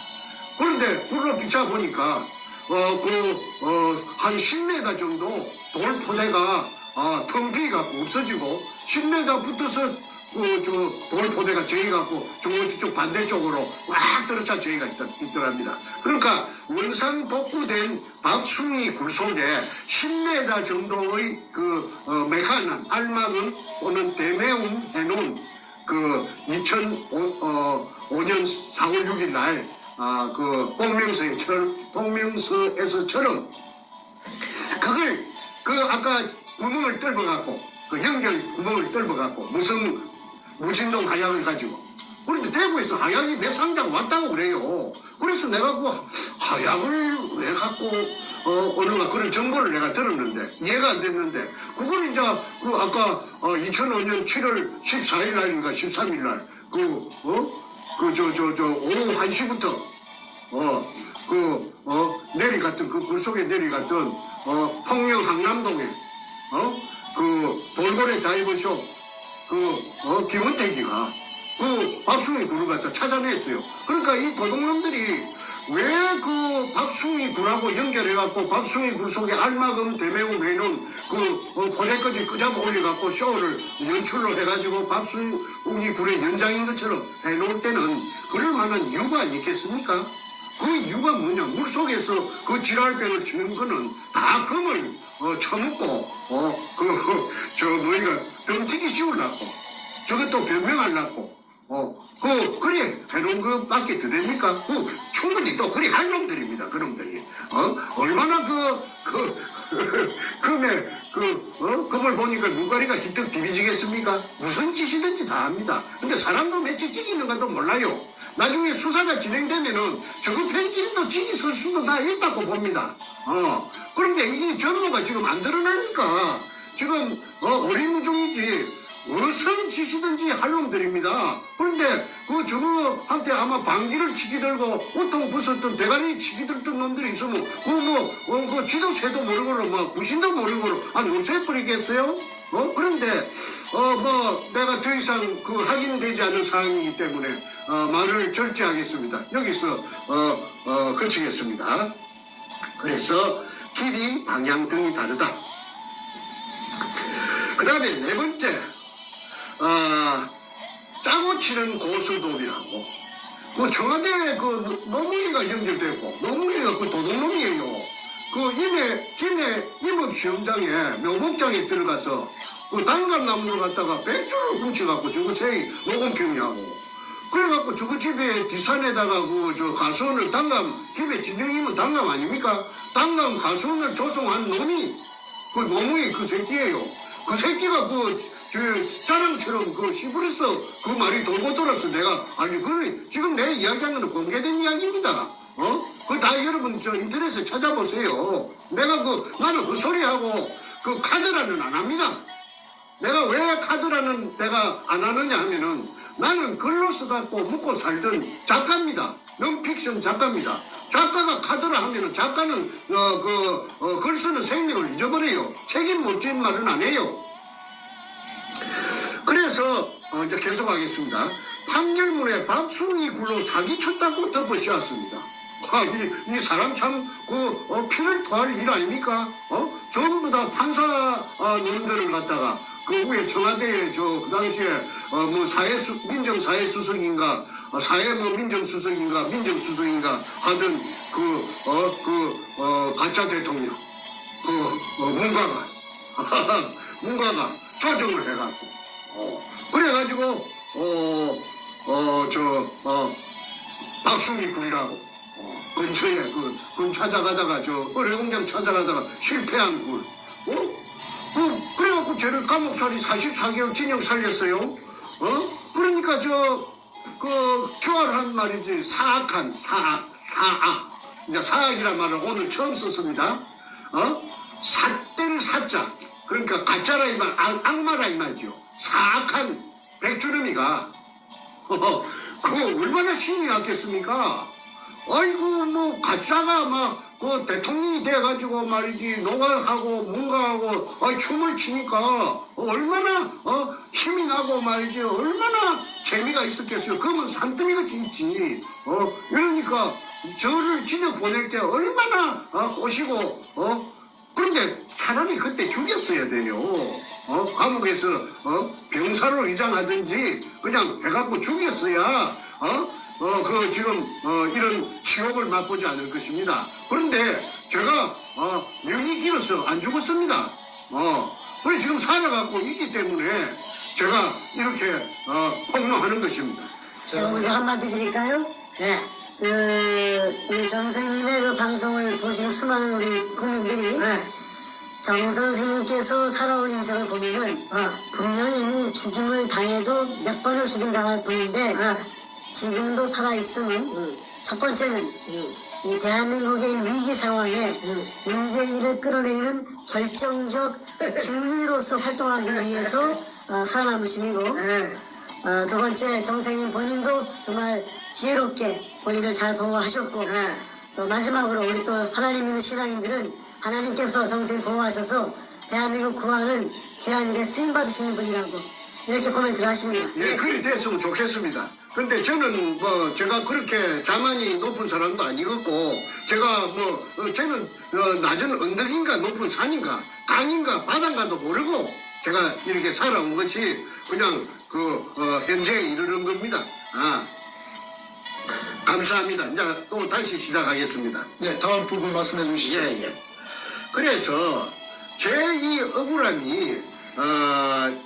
그런데 굴로 비춰보니까 한 10m 정도 돌 포대가 텅 비갖고 없어지고 10m 붙어서 돌 포대가 저기갖고 저쪽 반대쪽으로 꽉 떨어져 저기가 있더랍니다. 그러니까 원상 복구된 박숭이 굴 속에 10m 정도의 메카난 알막은 또는 대매운 해놓은 2005년 4월 6일 날 복명서에서처럼 그걸 아까 구멍을 뚫어갖고 연결 구멍을 뚫어갖고 무진동 하약을 가지고 그런데 대구에서 하약이 몇 상장 왔다고 그래요. 그래서 내가 하약을 왜 갖고 오는가 그런 정보를 내가 들었는데 이해가 안 됐는데 그걸 이제 아까 2005년 7월 14일 날인가 13일 날 오후 1시부터 내려갔던 그 굴 속에 내려갔던 통영 항남동에 돌고래 다이버쇼 김원택이가 박숭이 굴을 갖다 찾아냈어요. 그러니까 이 도둑놈들이 왜 박숭이 굴하고 연결해갖고 박숭이 굴 속에 알마금 대매운 외는 포대까지 끄잡아 올려갖고 쇼를 연출로 해가지고 박숭이 굴의 연장인 것처럼 해놓을 때는 그럴 만한 이유가 아니겠습니까? 그 이유가 뭐냐? 물속에서 그 지랄병을 치는 거는 다 금을 처먹고 뭐니까 덤치기 씌우려고 저것도 변명하려고 그래 해놓은 것밖에 더 됩니까? 충분히 또 그래 할 놈들입니다. 그 놈들이 얼마나 금을 보니까 눈가리가 희떡 비비지겠습니까? 무슨 짓이든지 다 합니다. 근데 사람도 며칠 찍이는가도 몰라요. 나중에 수사가 진행되면은 저거 팬끼리도 찍이 쓸 수도 다 있다고 봅니다. 그런데 이게 전모가 지금 안 드러나니까 지금 어리무중이지 무슨 짓이든지 할 놈들입니다. 그런데 저거한테 아마 방귀를 치기 들고 옷통 벗었던 대가리 치기 들던 놈들이 있으면 지도 새도 모르고 구신도 모르고 없애버리겠어요? 그런데 내가 더 이상 확인되지 않은 사항이기 때문에 말을 절제하겠습니다. 여기서 거치겠습니다. 그래서 길이 방향등이 다르다. 그 다음에 네 번째 짜고 치는 고수돌이라고 청와대 노무이가 연결되고 노무이가 도둑놈이에요. 김해 임업시험장에 묘목장에 들어가서 단감나무를 갖다가 백주를 훔쳐갖고 저거 새이 녹음평이하고 그래갖고 저거 집에 뒷산에다가 가수원을 김해 진영이면 단감 아닙니까? 단감 가수원을 조성한 놈이 노무이 그 새끼예요. 그 새끼가 자랑처럼 시부리서 말이 돌고 돌아서 내가 지금 내 이야기하는 건 공개된 이야기입니다. 그거 다 여러분 인터넷에 찾아보세요. 내가 나는 그 소리하고 카드라는 안 합니다. 내가 왜 카드라는 내가 안 하느냐 하면은 나는 글로 써갖고 묵고 살던 작가입니다. non-픽션 작가입니다. 작가가 카드라 하면은 작가는 글 쓰는 생명을 잊어버려요. 책임 못 지는 말은 안 해요. 그래서 이제 계속하겠습니다. 판결문에 박숭이 굴로 사기쳤다고 덮어씌웠습니다. 이 사람 참 피를 토할 일 아닙니까? 전부 다 판사 놈들을 갖다가 그 위에 청와대에 그 당시에 뭐 민정사회수석인가 민정수석인가 하던 가짜 대통령 문가가 조정을 해갖고 그래가지고 박수미 굴이라고 근처에 군 찾아가다가 어뢰공장 찾아가다가 실패한 굴 그래갖고 쟤를 감옥살이 44개월 징역 살렸어요. 그러니까 교활한 말이지 사악한 사악 이제 사악이란 말을 오늘 처음 썼습니다. 삿대를 사자 그러니까 가짜라 이 말 악마라 이 말이죠. 사악한 백주름이가 그거 얼마나 신이 났겠습니까? 아이고 뭐 가짜가 막 그 대통령이 돼가지고 말이지 농악하고 문가하고 춤을 추니까 얼마나 힘이 나고 말이지 얼마나 재미가 있었겠어요. 그러면 산더미같이 있지. 이러니까 저를 집에 보낼 때 얼마나 꼬시고 그런데 차라리 그때 죽였어야 돼요. 감옥에서 병사로 위장하든지 그냥 해갖고 죽였어야 지금 이런 치욕을 맛보지 않을 것입니다. 그런데 제가 명이 길어서 안 죽었습니다. 그래 지금 살아갖고 있기 때문에 제가 이렇게 폭로하는 것입니다. 제가 여기서 한마디 드릴까요? 네. 우리 정 선생님의 그 방송을 보시는 수많은 우리 국민들이 네. 정 선생님께서 살아온 인생을 보면은 분명히 이미 죽임을 당해도 몇 번을 죽임당할 뿐인데 지금도 살아있으면 첫 번째는 이 대한민국의 위기 상황에 문재인을 끌어내는 결정적 증인으로서 활동하기 위해서 살아남으심이고 두 번째 정 선생님 본인도 정말 지혜롭게 본인을 잘 보호하셨고 또 마지막으로 우리 또 하나님 믿는 신앙인들은 하나님께서 정 선생님 보호하셔서 대한민국 구하는 귀한 일에 쓰임받으시는 분이라고 이렇게 코멘트를 하십니다. 예, 그리 됐으면 좋겠습니다. 근데 저는 제가 그렇게 자만이 높은 사람도 아니었고 제가 쟤는 낮은 언덕인가 높은 산인가 강인가 바다인가도 모르고 제가 이렇게 살아온 것이 그냥 현재에 이르는 겁니다. 감사합니다. 이제 또 다시 시작하겠습니다. 네, 다음 부분 말씀해 주시죠. 예. 그래서 제 이 억울함이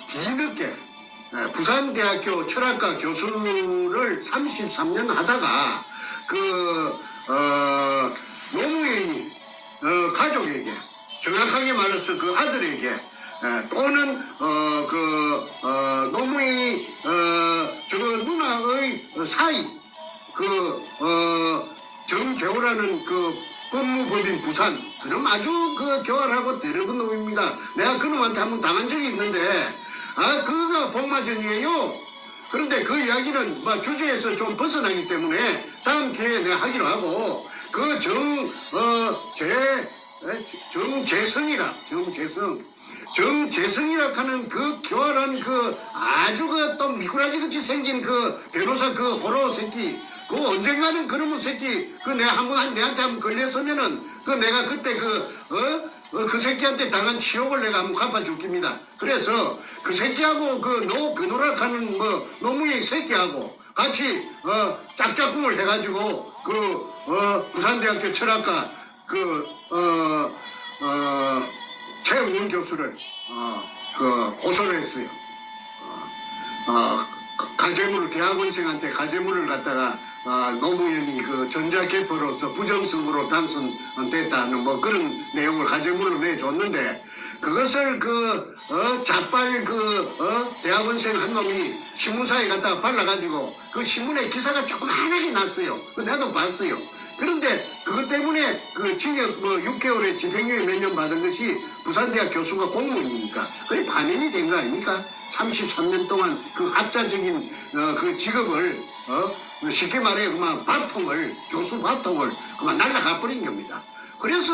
뒤늦게 부산대학교 철학과 교수를 33년 하다가 노무현이 가족에게 정확하게 말해서 그 아들에게 또는 노무현이 저 누나의 사이 정재호라는 법무법인 부산 그놈 아주 교활하고 더러운 놈입니다. 내가 그놈한테 한번 당한 적이 있는데 그거가 복마전이에요. 그런데 그 이야기는 주제에서 좀 벗어나기 때문에 다음 기회에 내가 하기로 하고 정재성이라 하는 그 교활한 아주 또 미꾸라지 같이 생긴 변호사 호로 새끼 언젠가는 그놈의 새끼 내가 내한테 한번 걸렸으면은 내가 그때 그 새끼한테 당한 치욕을 내가 한번 갚아줄 겁니다. 그래서 그 새끼하고 노락하는 노무현 새끼하고 같이 짝짝꿍을 해가지고 부산대학교 철학과 최우원 교수를 고소를 했어요. 가재물을 대학원생한테 가재물을 갖다가 노무현이 전자개표로서 부정선거로 당선됐다는 그런 내용을 가재물로 내줬는데 그것을 자빨 대학원생 한 놈이 신문사에 갖다가 발라가지고 그 신문에 기사가 조그만하게 났어요. 나도 봤어요. 그런데 그것 때문에 징역 6개월의 집행유예 몇 년 받은 것이 부산대학 교수가 공무원이니까 그게 반영이 된 거 아닙니까? 33년 동안 학자적인 직업을 쉽게 말해 교수 바통을 날라가 버린 겁니다. 그래서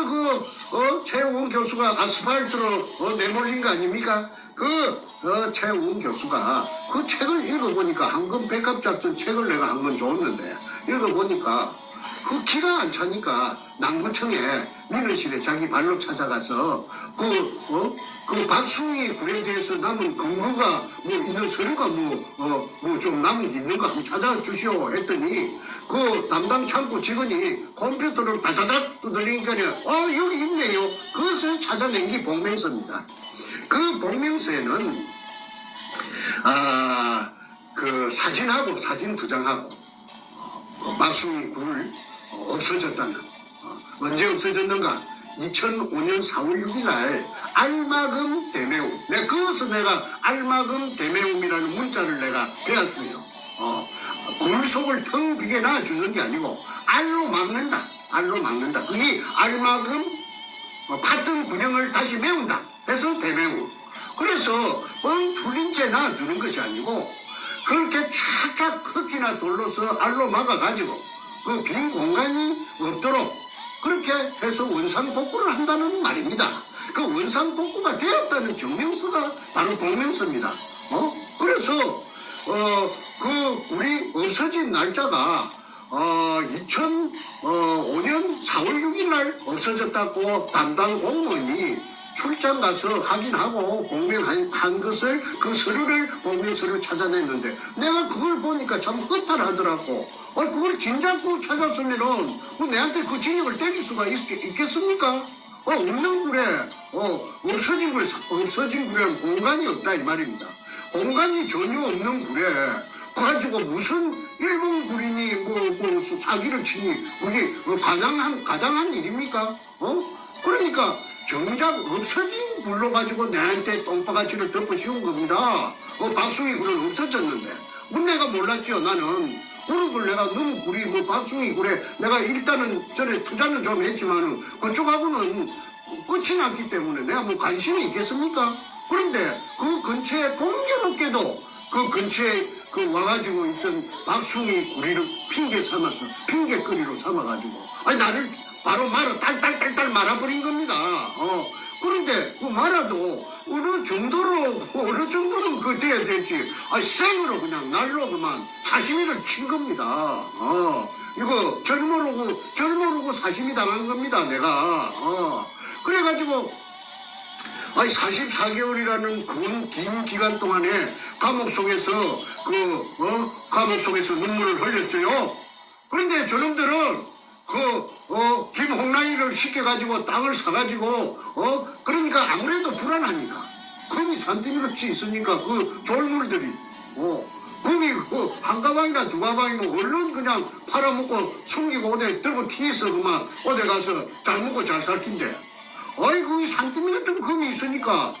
최우원 교수가 아스팔트로 내몰린 거 아닙니까? 최우원 교수가 책을 읽어보니까 황금 백합작전 책을 내가 한 번 줬는데 읽어보니까 그 기가 안 차니까 남구청에 민원실에 자기 발로 찾아가서 그 박수희 굴에 대해서 남은 근거가 뭐 있는 서류가 뭐 좀 남은 게 있는가 한번 찾아주시오 했더니 그 담당 창구 직원이 컴퓨터를 다다닥 두드리니까 여기 있네요. 그것을 찾아낸 게 복명서입니다. 그 복명서에는 그 사진하고 사진 두 장하고 박수희 굴 없어졌다는 언제 없어졌는가? 2005년 4월 6일 날 알마금 대매움. 그것을 내가 알마금 대매움이라는 문자를 내가 배웠어요. 굴 속을 텅 비게 놔주는 게 아니고 알로 막는다. 알로 막는다. 그게 알마금 팠던 군형을 다시 메운다. 그래서 대매움. 그래서 뻥 뚫린 채 놔두는 것이 아니고 그렇게 착착 흙이나 돌로서 알로 막아가지고 그 빈 공간이 없도록 그렇게 해서 원상복구를 한다는 말입니다. 그 원상복구가 되었다는 증명서가 바로 복명서입니다. 그래서 그 우리 없어진 날짜가 2005년 4월 6일 날 없어졌다고 담당 공무원이 출장 가서 확인하고 복명한 것을 그 서류를 복명서를 찾아냈는데 내가 그걸 보니까 참 허탈하더라고. 그걸 진작고 찾았으면은 내한테 그 징역을 떼길 수가 있겠습니까? 없는 굴에 없어진 굴에는 공간이 없다 이 말입니다. 공간이 전혀 없는 굴에 가지고 무슨 일본 굴이니 뭐 사기를 치니 그게 가당한 일입니까? 그러니까 정작 없어진 굴로 가지고 내한테 똥바가지를 덮어 씌운 겁니다. 박수희 굴은 없어졌는데 내가 몰랐죠. 나는 그런 걸 내가 너무 굴이 박수희 굴에 내가 일단은 전에 투자는 좀 했지만은 그쪽하고는 끝이 났기 때문에 내가 뭐 관심이 있겠습니까? 그런데 그 근처에 공교롭게도 그 근처에 그 와가지고 있던 박수희 굴이를 핑계거리로 삼아가지고 나를 바로 딸딸딸딸 말아버린 겁니다. 그런데 그 말아도 어느 정도는 그 돼야 될지 생으로 그냥 날로 그만 사시미를 친 겁니다. 이거 절모르고 사시미 당한 겁니다. 내가 그래가지고 44개월이라는 긴 기간 동안에 감옥 속에서 눈물을 흘렸죠요. 그런데 저놈들은 김홍란이를 시켜가지고 땅을 사가지고 그러니까 아무래도 불안하니까 금이 산더미같이 있으니까 그 졸물들이 금이 한 가방이나 두 가방이면 얼른 그냥 팔아먹고 숨기고 어디 들고 튀어서 그만 어디 가서 잘 먹고 잘 살 낀데 그 산더미 같은 금이 있으니까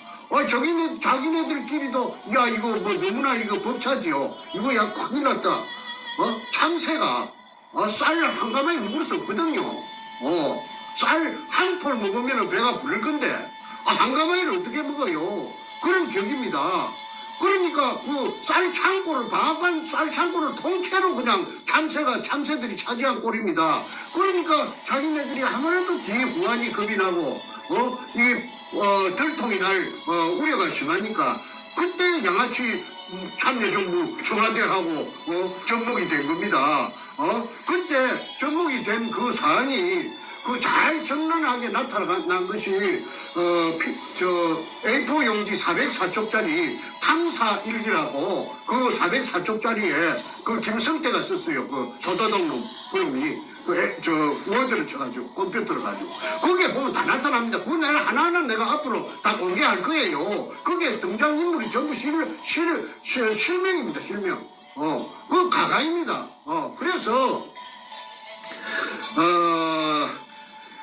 자기네들끼리도 야 이거 뭐 너무나 이거 벅차지요. 이거 야 큰일 났다. 참새가 쌀 한 가마에 먹을 수 없거든요. 쌀 한 톨 먹으면 배가 부를 건데 한 가마에를 어떻게 먹어요? 그런 격입니다. 그러니까 그 방앗간 쌀 창고를 통째로 그냥 참새들이 차지한 꼴입니다. 그러니까 자기네들이 아무래도 뒤에 부안이 겁이 나고 들통이 날 우려가 심하니까 그때 양아치 참여정부 청와대하고 접목이 된 겁니다. 그때 접목이 된 그 사안이 잘 정론하게 나타난 것이 A4 용지 404쪽짜리 탐사 일기라고 그 404쪽짜리에 그 김성태가 썼어요. 그 소다동 놈이 워드를 쳐가지고 컴퓨터를 가지고 거기에 보면 다 나타납니다. 그거 내가 하나하나 내가 앞으로 다 공개할 거예요. 거기에 등장인물이 전부 실명입니다. 실명. 그 가가입니다. 그래서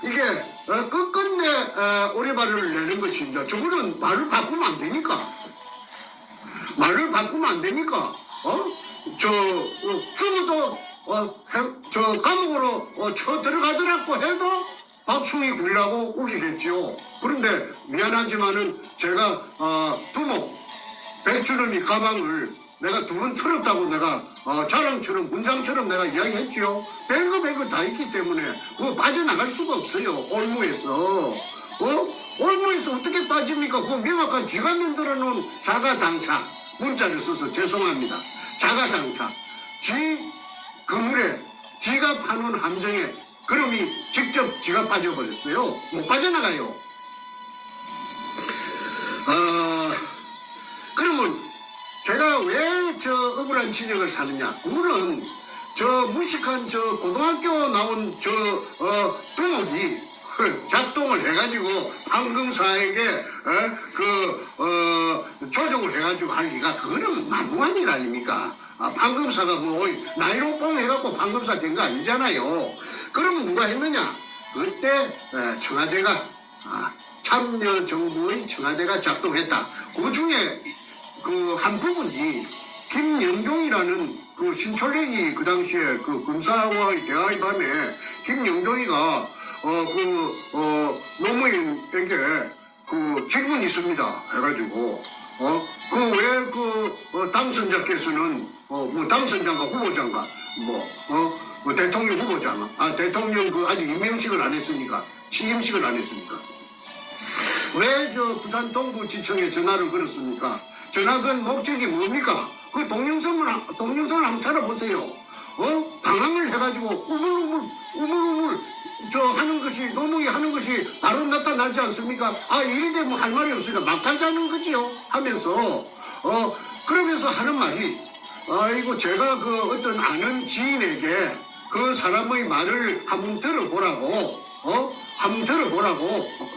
이게 끝끝내 오래발을 내는 것입니다. 저거는 말을 바꾸면 안 되니까. 죽어도 감옥으로 쳐 들어가더라고 해도 박수희 굴이라고 우기겠지요. 그런데 미안하지만은 제가 두목 백주름이 가방을 내가 두 번 털었다고 내가 자랑처럼 문장처럼 내가 이야기했지요. 별거 다 있기 때문에 그거 빠져나갈 수가 없어요. 올무에서 올무에서 어떻게 빠집니까? 그 명확한 쥐가 만들어 놓은 자가당차 문자를 써서 죄송합니다. 자가당차 쥐 그물에 지갑하는 함정에 그놈이 직접 지가 빠져버렸어요. 못 빠져나가요. 그러면 제가 왜 저 억울한 진역을 사느냐? 그거는 저 무식한 저 고등학교 나온 저 두목이 작동을 해가지고 황금사에게 조정을 해가지고 할 리가 그거는 만무한 일 아닙니까? 황금사가 뭐 나이로 뽕 해갖고 황금사 된 거 아니잖아요. 그러면 누가 했느냐? 그때 청와대가 참여정부의 청와대가 작동했다. 그 중에 그 한 부분이 김영종이라는 그 신철랭이 그 당시에 그 검사와의 대화의 밤에 김영종이가 노무현에게 그 질문이 있습니다. 해가지고 그 왜 당선자께서는 뭐 당선자인가 후보자인가 뭐 대통령 후보자가 대통령 그 아직 임명식을 안 했으니까 취임식을 안 했으니까 왜 저 부산 동부지청에 전화를 걸었습니까? 전화건 목적이 뭡니까? 그 동영상을 한번 찾아보세요. 방황을 해가지고 우물우물 저 하는 것이 노무이 하는 것이 바로 나타나지 않습니까? 이리 되면 할 말이 없으니까 막 달자는 거지요 하면서 그러면서 하는 말이 이거 제가 그 어떤 아는 지인에게 그 사람의 말을 한번 들어보라고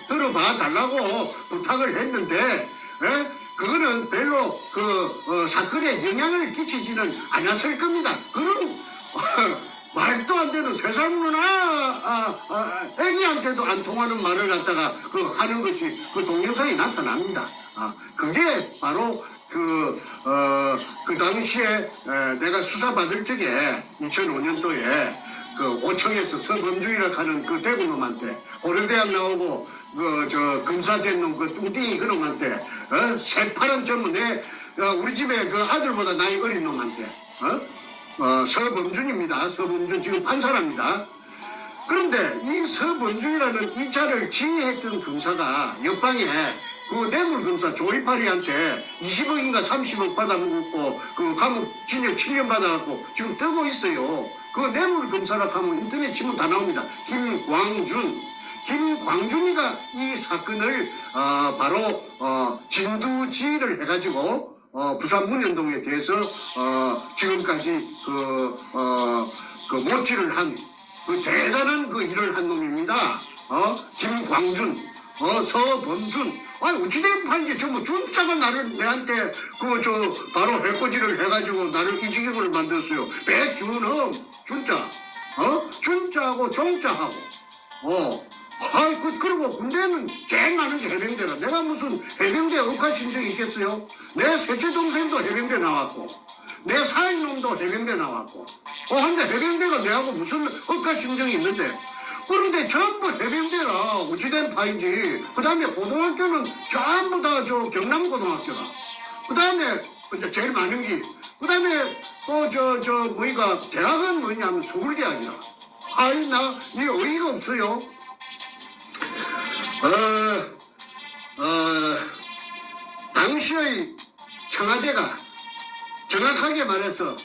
들어봐 달라고 부탁을 했는데 그거는 별로 사건에 영향을 끼치지는 않았을 겁니다. 그런 말도 안 되는 세상 애기한테도 안 통하는 말을 갖다가 하는 것이 그 동영상이 나타납니다. 그게 바로 그 당시에 내가 수사받을 적에 2005년도에 그 5청에서 서범주의라 하는 그 대구놈한테 고려대학 나오고 저 검사된 놈 그 뚱띵이 그놈한테 새파란 젊은 우리 집에 그 아들보다 나이 어린 놈한테 서범준입니다. 서범준 지금 판사랍니다. 그런데 이 서범준이라는 이 차를 지휘했던 검사가 옆방에 그 뇌물검사 조이파리한테 20억인가 30억 받아먹고 그 감옥 징역 7년 받아갖고 지금 뜨고 있어요. 그 뇌물검사라고 하면 인터넷 치면 다 나옵니다. 김광준이가 이 사건을 바로 진두지휘를 해가지고 부산 문현동에 대해서 지금까지 그 모치를 한 그 대단한 그 일을 한 놈입니다. 김광준, 서범준. 어찌된 판이지 전부 준자가 나한테 바로 해코지를 해가지고 나를 이 지경을 만들었어요. 배준엄 준자, 준자하고 종자하고. 그리고 군대는 제일 많은 게 해병대라. 내가 무슨 해병대 억하 심정이 있겠어요? 내 셋째 동생도 해병대 나왔고, 내 사인놈도 해병대 나왔고, 근데 해병대가 내하고 무슨 억하 심정이 있는데, 그런데 전부 해병대라. 어찌된 파인지. 그 다음에 고등학교는 전부 다 경남고등학교라. 그 다음에 제일 많은 게, 그 다음에 대학은 뭐냐면 서울대학이라. 이 어이가 없어요. 당시의 청와대가 정확하게 말해서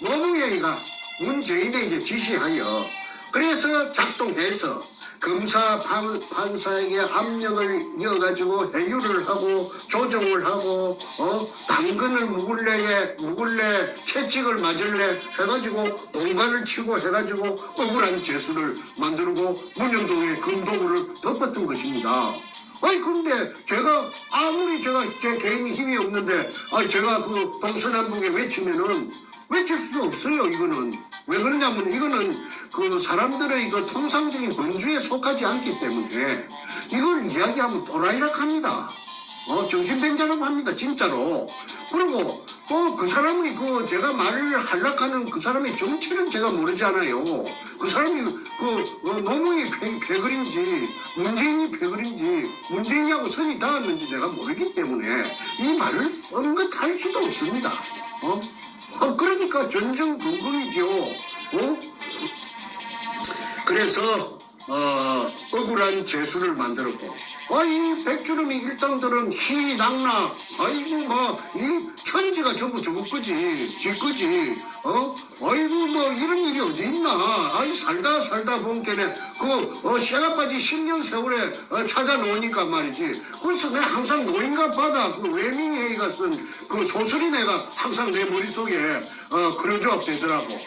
노무현이가 문재인에게 지시하여 그래서 작동해서 검사 판사에게 압력을 이어가지고 회유를 하고 조정을 하고 당근을 묵을래 채찍을 맞을래 해가지고 동관을 치고 해가지고 억울한 죄수를 만들고 문현동에 금도구를 덮었던 것입니다. 근데 제가 아무리 제 개인이 힘이 없는데 제가 그 동서남북에 외치면은 외칠 수도 없어요. 이거는 왜 그러냐면 이거는 그 사람들의 그 통상적인 범주에 속하지 않기 때문에 이걸 이야기하면 또라이라 합니다. 정신병자라고 합니다. 진짜로. 그리고 또 그 사람이 제가 말을 하려하는 그 사람의 정체는 제가 모르잖아요. 그 사람이 노무현이 패거리인지 문재인이 패거리인지 문재인이하고 선이 닿았는지 내가 모르기 때문에 이 말을 언급할 수도 없습니다. 그러니까 전전긍긍이죠. 그래서 억울한 죄수를 만들었고 이 백주름이 일당들은 희낙낙, 아이고, 이 천지가 전부 저거 거지, 지 거지, 아이고, 이런 일이 어디 있나. 살다 본 게네, 쇠가빠지 10년 세월에 찾아놓으니까 말이지. 그래서 내가 항상 노인과 바다, 레밍웨이가 쓴 그 소설이 내가 항상 내 머릿속에, 그려져 되더라고.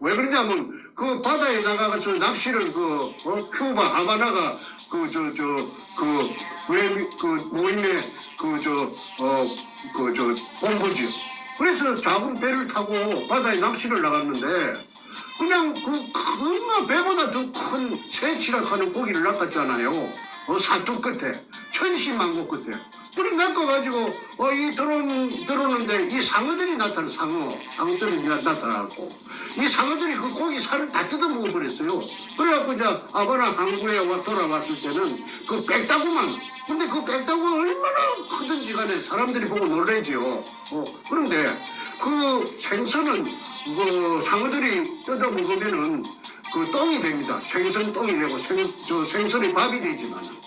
왜 그러냐면, 그 바다에 나가서 낚시를 큐바, 하바나가, 모임의, 본부지요. 그래서 작은 배를 타고 바다에 낚시를 나갔는데, 그냥 배보다 더 큰 새치락하는 고기를 낚았잖아요. 사투 끝에, 천시만고 끝에. 그래 낚아가지고, 들어오는데 이 상어들이 나타나, 상어들이 나타나고, 이 상어들이 그 고기 살을 다 뜯어 먹어버렸어요. 그래갖고 이제 아바나 항구에 돌아왔을 때는 그 빽다구만, 근데 그 빽다구가 얼마나 크든지 간에 사람들이 보고 놀래죠. 그런데 그 생선은 상어들이 뜯어 먹으면은 그 똥이 됩니다. 생선 똥이 되고 생선이 밥이 되지만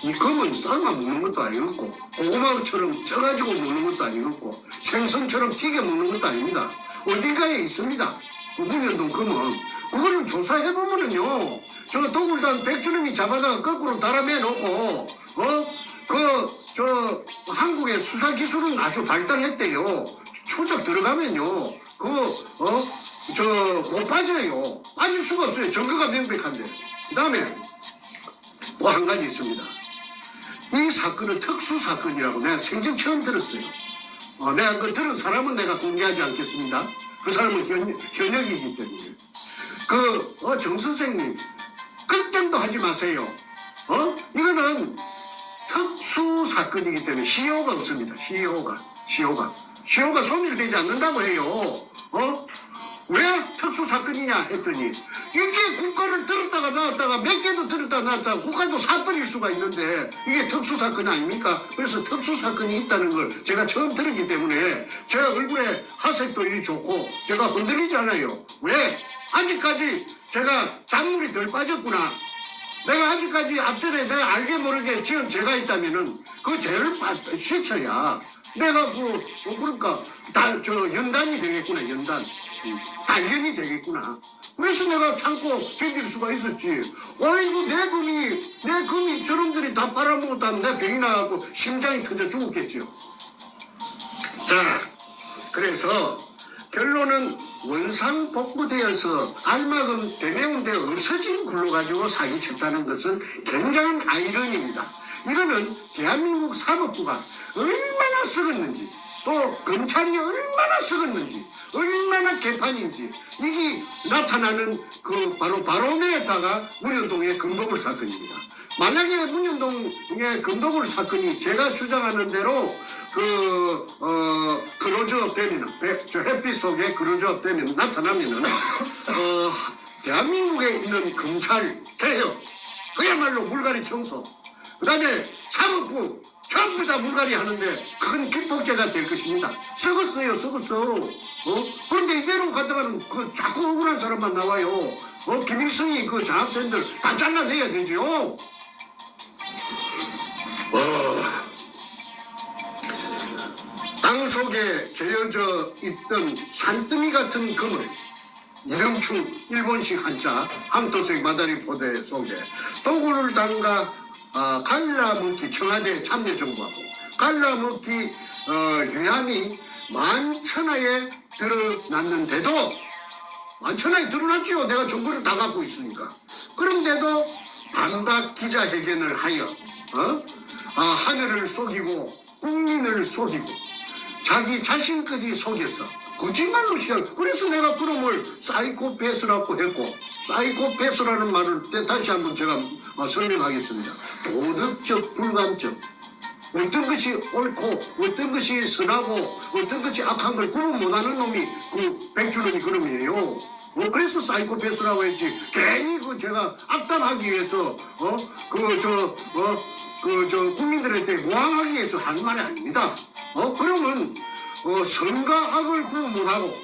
이 검은 삶아 먹는 것도 아니었고 고구마처럼 쪄가지고 먹는 것도 아니었고 생선처럼 튀겨 먹는 것도 아닙니다. 어딘가에 있습니다. 그 문현동 검은 그거를 조사해보면은요 저 도굴단 백주름이 잡아다가 거꾸로 달아매놓고 한국의 수사기술은 아주 발달했대요. 추적 들어가면요 못 빠져요. 빠질 수가 없어요. 증거가 명백한데. 그 다음에 뭐 한 가지 있습니다. 이 사건은 특수사건이라고 내가 생전 처음 들었어요. 내가 그 들은 사람은 내가 공개하지 않겠습니다. 그 사람은 현역이기 때문에. 정 선생님, 걱정도 하지 마세요. 이거는 특수사건이기 때문에 시효가 없습니다. 시효가 소멸되지 않는다고 해요. 왜 특수사건이냐 했더니 이게 국가를 들었다가 놨다가 몇 개도 들었다가 놨다가 국가도 사버릴 수가 있는데 이게 특수사건 아닙니까? 그래서 특수사건이 있다는 걸 제가 처음 들었기 때문에 제 얼굴에 하색도 이리 좋고 제가 흔들리지 않아요. 왜? 아직까지 제가 작물이 덜 빠졌구나. 내가 아직까지 앞전에 내가 알게 모르게 지은 죄가 있다면은 그 죄를 씻어야 내가 그러니까 연단이 되겠구나. 단련이 되겠구나. 그래서 내가 참고 견딜 수가 있었지. 아이고 내 금이 저놈들이 다 빨아먹었다면 내 병이 나가고 심장이 터져 죽었겠죠. 자, 그래서 결론은 원상복구되어서 알마금 대매운데 없어진 굴로 가지고 사기쳤다는 것은 굉장한 아이러니입니다. 이거는 대한민국 사법부가 얼마나 썩었는지 또 검찰이 얼마나 썩었는지 얼마나 개판인지 이게 나타나는 바로 바로메에다가 문현동의 금도굴 사건입니다. 만약에 문현동의 금도굴 사건이 제가 주장하는 대로 크로즈업 되면은 햇빛 속에 크로즈업 되면 나타나면은 대한민국에 있는 검찰 개혁 그야말로 물갈이 청소 그 다음에 사법부 전부 다 물갈이 하는데 큰 기폭제가 될 것입니다. 썩었어요. 그런데 이대로 가다가는 자꾸 억울한 사람만 나와요. 김일성이 장학생들 다 잘라내야 되죠. 땅속에 재어져 있던 산더미 같은 금을 이름충 일본식 한자 함토색 마다리 포대 속에 도구를 담가 갈라먹기 청와대 참여정부하고 갈라먹기 유함이 만천하에 드러났는데도 만천하에 드러났죠. 내가 정보를 다 갖고 있으니까. 그런데도 반박 기자회견을 하여 하늘을 속이고 국민을 속이고 자기 자신까지 속여서 거짓말로 시작. 그래서 내가 그놈을 사이코패스라고 했고 사이코패스라는 말을 다시 한번 제가 설명하겠습니다. 도덕적 불감증. 어떤 것이 옳고 어떤 것이 선하고 어떤 것이 악한 걸 구분 못하는 놈이 백주름이 그놈이에요. 그래서 사이코패스라고 했지. 괜히 제가 악담하기 위해서 국민들한테 모함하기 위해서 하는 말이 아닙니다. 그러면 선과 악을 구분 못하고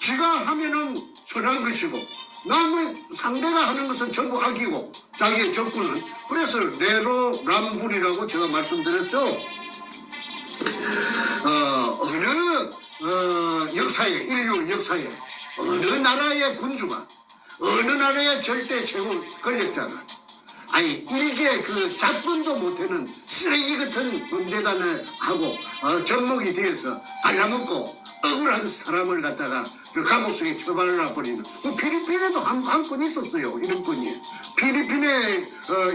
지가 하면은 선한 것이고 남의 상대가 하는 것은 전부 악이고 자기의 적군은 그래서 내로남불이라고 제가 말씀드렸죠. 어느 역사에 인류 역사에 어느 나라의 군주가 어느 나라의 절대 최고 권력자가 아니 일개 그 잡분도 못하는 쓰레기 같은 범죄단을 하고 접목이 되어서 갈라먹고 억울한 사람을 갖다가 그 감옥 속에 처발라 버리는 그 필리핀에도 한 건 있었어요. 이런 건이 필리핀에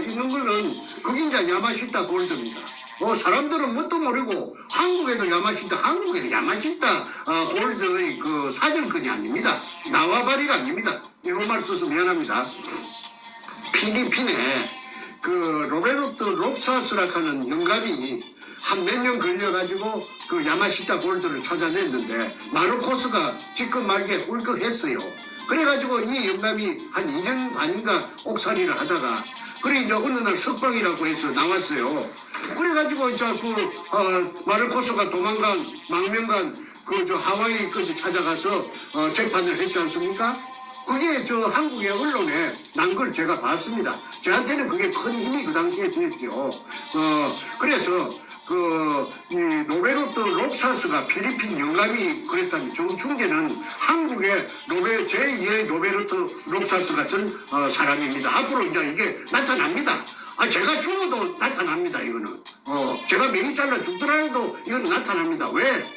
있는 거는 그게 이제 야마시타 골드입니다. 사람들은 뭣도 모르고 한국에도 야마시타 한국에도 야마시타 골드의 그 사정권이 아닙니다. 나와바리가 아닙니다. 이런 말 써서 미안합니다. 필리핀에 그 로베르트 롭사스라 하는 영감이 한 몇 년 걸려가지고 그 야마시타 골드를 찾아냈는데 마르코스가 지금 말기에 울컥했어요. 그래가지고 이 영감이 한 2년 반인가 옥살이를 하다가 그래 이제 어느 날 석방이라고 해서 나왔어요. 그래가지고 이제 마르코스가 도망간 망명간 그 저 하와이까지 찾아가서 재판을 했지 않습니까? 그게 저 한국의 언론에 난 걸 제가 봤습니다. 저한테는 그게 큰 힘이 그 당시에 됐죠. 그래서 이 로베르트 롭사스가 필리핀 영감이 그랬다면 정충재는 한국의 제2의 로베르트 롭사스 같은 사람입니다. 앞으로 이제 이게 나타납니다. 제가 죽어도 나타납니다. 이거는 제가 명이 잘라 죽더라도 이건 나타납니다. 왜?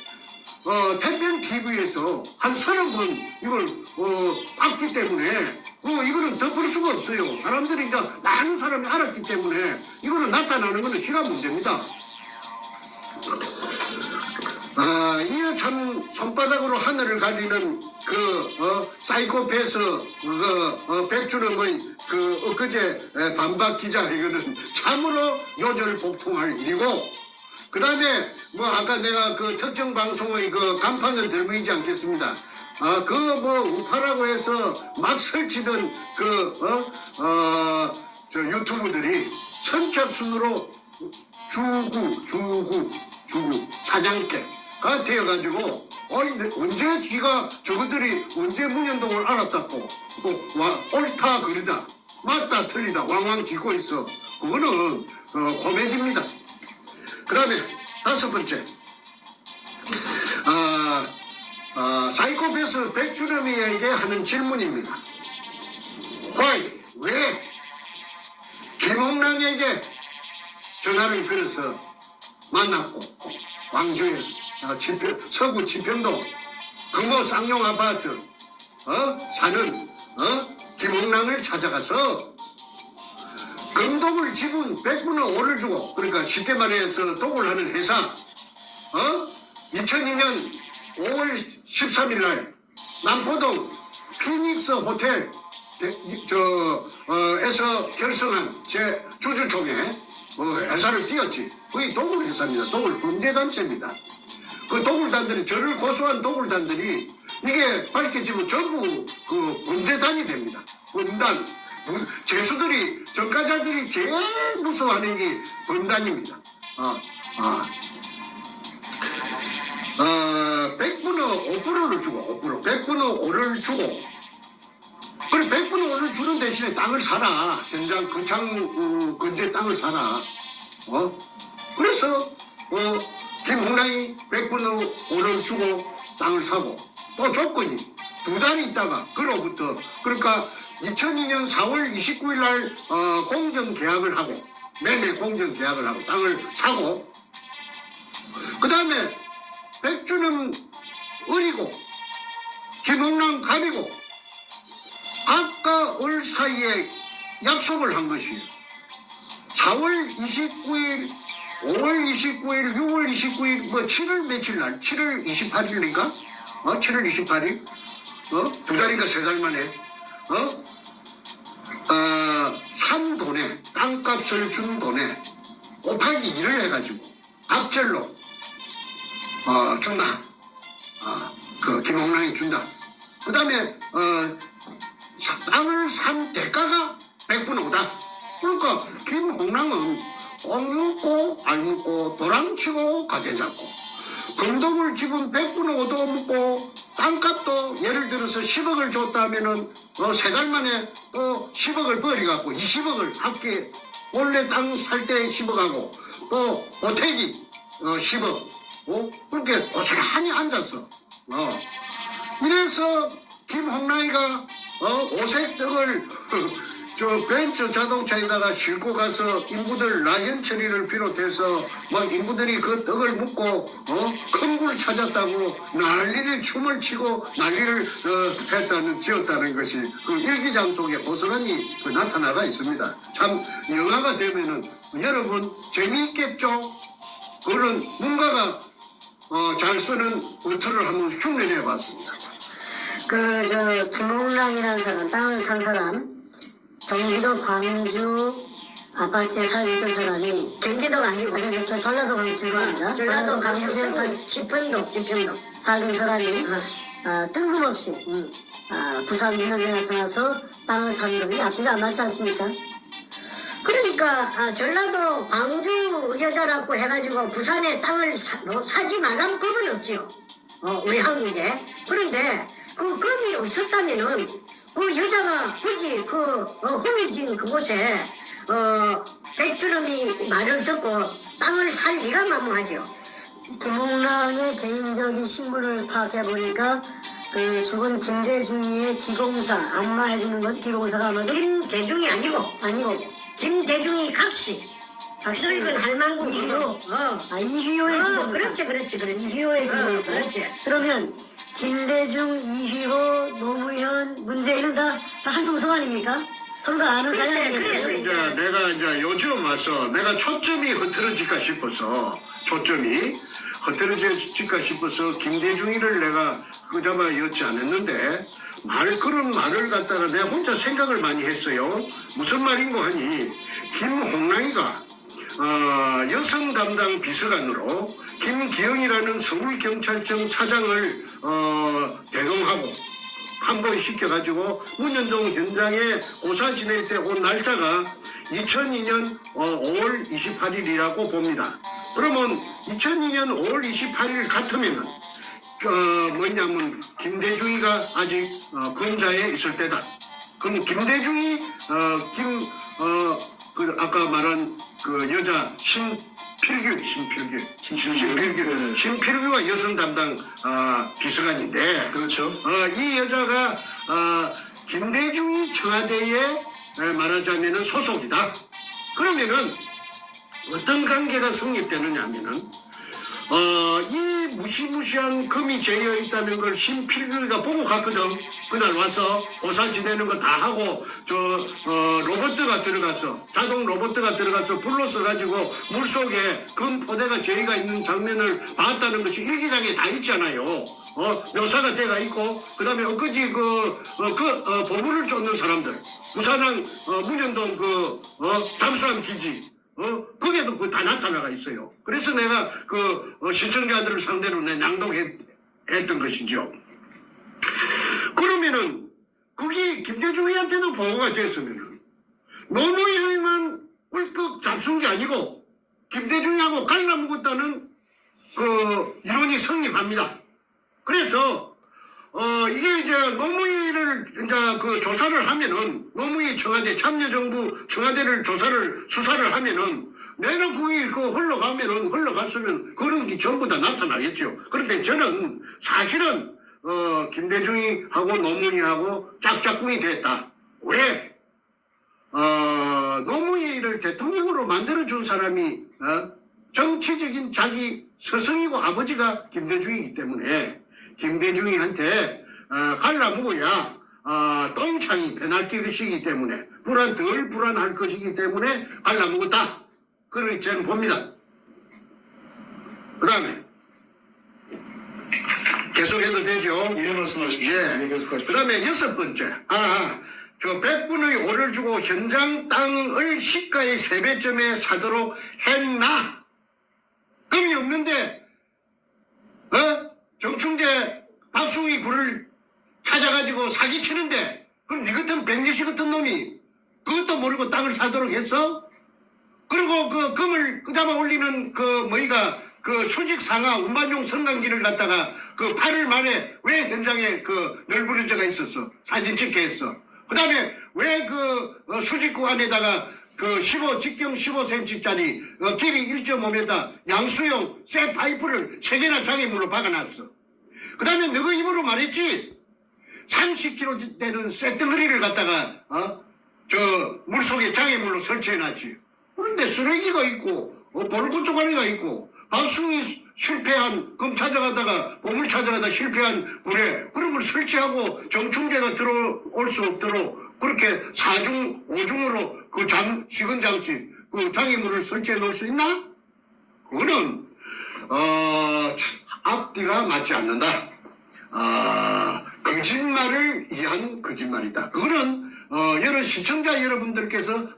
태평 TV에서 한 30번 이걸 봤기 때문에 이거는 덮을 수가 없어요. 사람들이 이제 많은 사람이 알았기 때문에 이거는 나타나는 거는 시간 문제입니다. 이거 참 손바닥으로 하늘을 가리는 사이코패스 백주름의 엊그제 반박 기자 이거는 참으로 요절복통할 일이고 그 다음에 아까 내가 그 특정 방송의 그 간판을 들고 있지 않겠습니다. 우파라고 해서 막 설치던 저 유튜브들이 선착순으로 주구 사장께가 되어가지고 언제 지가 저것들이 언제 문현동을 알았다고 옳다 그르다 맞다 틀리다 왕왕 짓고 있어. 그거는 코미디입니다. 그 다음에 5번째 사이코패스 백주름이에게 하는 질문입니다. 왜 김홍랑에게 전화를 걸어서 만났고 광주에 서구 치평도 금호 쌍용 아파트 사는 김홍랑을 찾아가서 금독을 지분 100분의 5를 주고 그러니까 쉽게 말해서 독을 하는 회사 2002년 5월 13일 날 남포동 피닉스 호텔 에서 결성한 제 주주총회 회사를 띄웠지. 거의 도굴 회사입니다. 도굴 범죄단체입니다. 그 도굴단들이 저를 고소한 도굴단들이 이게 밝혀지면 전부 그 범죄단이 됩니다. 범단. 죄수들이 전과자들이 제일 무서워하는 게 범단입니다. 100분의 5%를 주고 100분의 5를 주고 그래 100분의 5를 주는 대신에 땅을 사라. 현장 거창 근처에 땅을 사라. 그래서 김홍랑이 100분의 5를 주고 땅을 사고 또 조건이 2달이 있다가 그로부터 그러니까 2002년 4월 29일 날 공정계약을 하고 매매 공정계약을 하고 땅을 사고 그 다음에 백주는 을이고 김홍랑 갑이고 각각 올 사이에 약속을 한 것이에요. 4월 29일 5월 29일 6월 29일 7월 며칠 날 7월 28일인가 7월 28일 2달인가 3달 만에 산 돈에 땅값을 준 돈에 곱하기 2를 해가지고 압절로 준다. 그 김홍랑이 준다. 그 다음에 땅을 산 대가가 100분의 5다. 그러니까 김홍랑은 꼭 묻고 안 묻고 도랑치고 가재 잡고 금독을 지분 100분의 5도 묻고 땅값도 예를 들어 들어서 10억을 줬다면은 3달 만에 또 10억을 버리갖고 20억을 학교에 원래 땅 살 때 10억하고 또 오태기 10억 그렇게 고스란히 앉았어. 이래서 김홍라이가 오색 떡을 저 벤츠 자동차에다가 싣고 가서 인부들 나현철이를 비롯해서 막 인부들이 그 떡을 묻고 큰 굴 찾았다고 난리를 춤을 추고 난리를 했다는 지었다는 것이 그 일기장 속에 고스란히 나타나가 있습니다. 참 영화가 되면은 여러분 재미있겠죠? 그런 문가가 잘 쓰는 어투를 한번 흉내내 봤습니다. 김홍랑이라는 사람, 땅을 산 사람, 경기도 광주 아파트에 살고 있던 사람이, 경기도가 아니고 저 전라도 광주 죄송합니다. 전라도 광주에 강주에서 지평동 살던 사람이 뜬금없이 부산 민원에 나타나서 땅을 사는 놈이 앞뒤가 안 맞지 않습니까? 그러니까 전라도 광주 여자라고 해가지고 부산에 땅을 사지 말라는 법은 없지요. 우리 한국에. 그런데 그 금이 없었다면은 그 여자가 굳이 그 홍해진 그곳에 백주름이 말을 듣고 땅을 살 리가 만무하죠. 김홍랑의 개인적인 신분을 파악해 보니까 그 죽은 김대중이의 기공사 안마해주는 거지. 기공사가 아마도 김대중이 아니고 김대중이 각시. 늙은 할망구 이휘호. 이휘호의 기공사. 그렇지. 이휘호의 기공사. 그렇지. 그러면 김대중, 이휘호, 노무현, 문재인은 다 한동성 아닙니까? 서로 다 아는 사람이 아니겠어요? 이제 내가 이제 요즘 와서 내가 초점이 흐트러질까 싶어서 김대중이를 내가 그자마 였지 않았는데 그런 말을 갖다가 내가 혼자 생각을 많이 했어요. 무슨 말인고 하니 김홍랑이가 여성 담당 비서관으로 김기영이라는 서울경찰청 차장을 대동하고 한보시켜가지고 문현동 현장에 고사 지낼 때 온 날짜가 2002년 5월 28일이라고 봅니다. 그러면 2002년 5월 28일 같으면은 뭐냐면 김대중이가 아직 검자에 있을 때다. 그럼 김대중이 그 아까 말한 그 여자 신필규가 여성 담당 비서관인데, 그렇죠. 이 여자가 김대중이 청와대에 말하자면은 소속이다. 그러면은 어떤 관계가 성립되느냐면은 이 무시무시한 금이 재여 있다는 걸 신필규가 보고 갔거든. 그날 와서 고사 지내는 거 다 하고 로봇가 들어가서 자동 로봇가 들어가서 불러서 가지고 물속에 금 포대가 재가 있는 장면을 봤다는 것이 일기장에 다 있잖아요. 묘사가 돼가 있고 그다음에 엊그제 보물을 쫓는 사람들 부산항 문현동 잠수함 기지 거기에도 다 나타나가 있어요. 그래서 내가 시청자들을 상대로 내 낭독했던 것이죠. 그러면은 그게 김대중이한테도 보고가 됐으면은 노무현만 꿀꺽 잡순 게 아니고 김대중이하고 갈라먹었다는 이론이 성립합니다. 그래서 이게 이제 노무현을 이제 조사를 하면은 노무현 청와대 참여정부 청와대를 수사를 하면은 내가 그게 흘러갔으면 그런 게 전부 다 나타나겠죠. 그런데 저는 사실은 김대중이하고 노무현하고 짝짝꿍이 됐다. 왜? 노무현을 대통령으로 만들어준 사람이 정치적인 자기 스승이고 아버지가 김대중이기 때문에 김대중이한테 갈라먹어야 똥창이 변할 것이기 때문에 덜 불안할 것이기 때문에 갈라먹었다. 그렇게 저는 봅니다. 그 다음에 계속해도 되죠? 예, 말씀하십시오. 예. 계속하십시오. 그 다음에 6번째. 100분의 5를 주고 현장 땅을 시가의 3배쯤에 사도록 했나? 금이 없는데, 정충재 박숭이 굴을 찾아가지고 사기치는데, 그럼 니 같은 백리씨 같은 놈이 그것도 모르고 땅을 사도록 했어? 그리고 금을 끄잡아 올리는 그 수직 상하 운반용 성강기를 갖다가 그 8일 만에 왜 현장에 그 널브러져가 있었어? 사진 찍게 했어. 그 다음에 왜 그 수직구 안에다가 그 직경 15cm짜리 길이 1.5m 양수용 쇠 파이프를 3개나 장애물로 박아놨어. 그 다음에 너가 입으로 말했지? 30kg 되는 쇠덩어리를 갖다가 저 물속에 장애물로 설치해놨지. 그런데 쓰레기가 있고 보르고 쪼가리가 있고 박숭이 실패한 검 찾아가다가 보물 찾아가다 실패한 구례 그런 걸 설치하고 정충제가 들어올 수 없도록 그렇게 4중 5중으로 그 시건 장치 그 장애물을 설치해 놓을 수 있나? 그거는 앞뒤가 맞지 않는다. 거짓말을 위한 거짓말이다. 그거는 여러 시청자 여러분들께서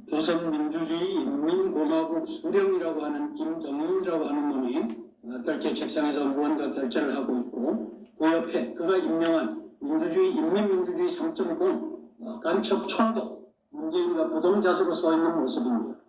조선민주주의 인민공화국 수령이라고 하는 김정일이라고 하는 놈이 결제 책상에서 무언가 결제를 하고 있고 그 옆에 그가 임명한 민주주의 인민민주주의 3.0 간첩 총독 문재인과 부동자수로 서 있는 모습입니다.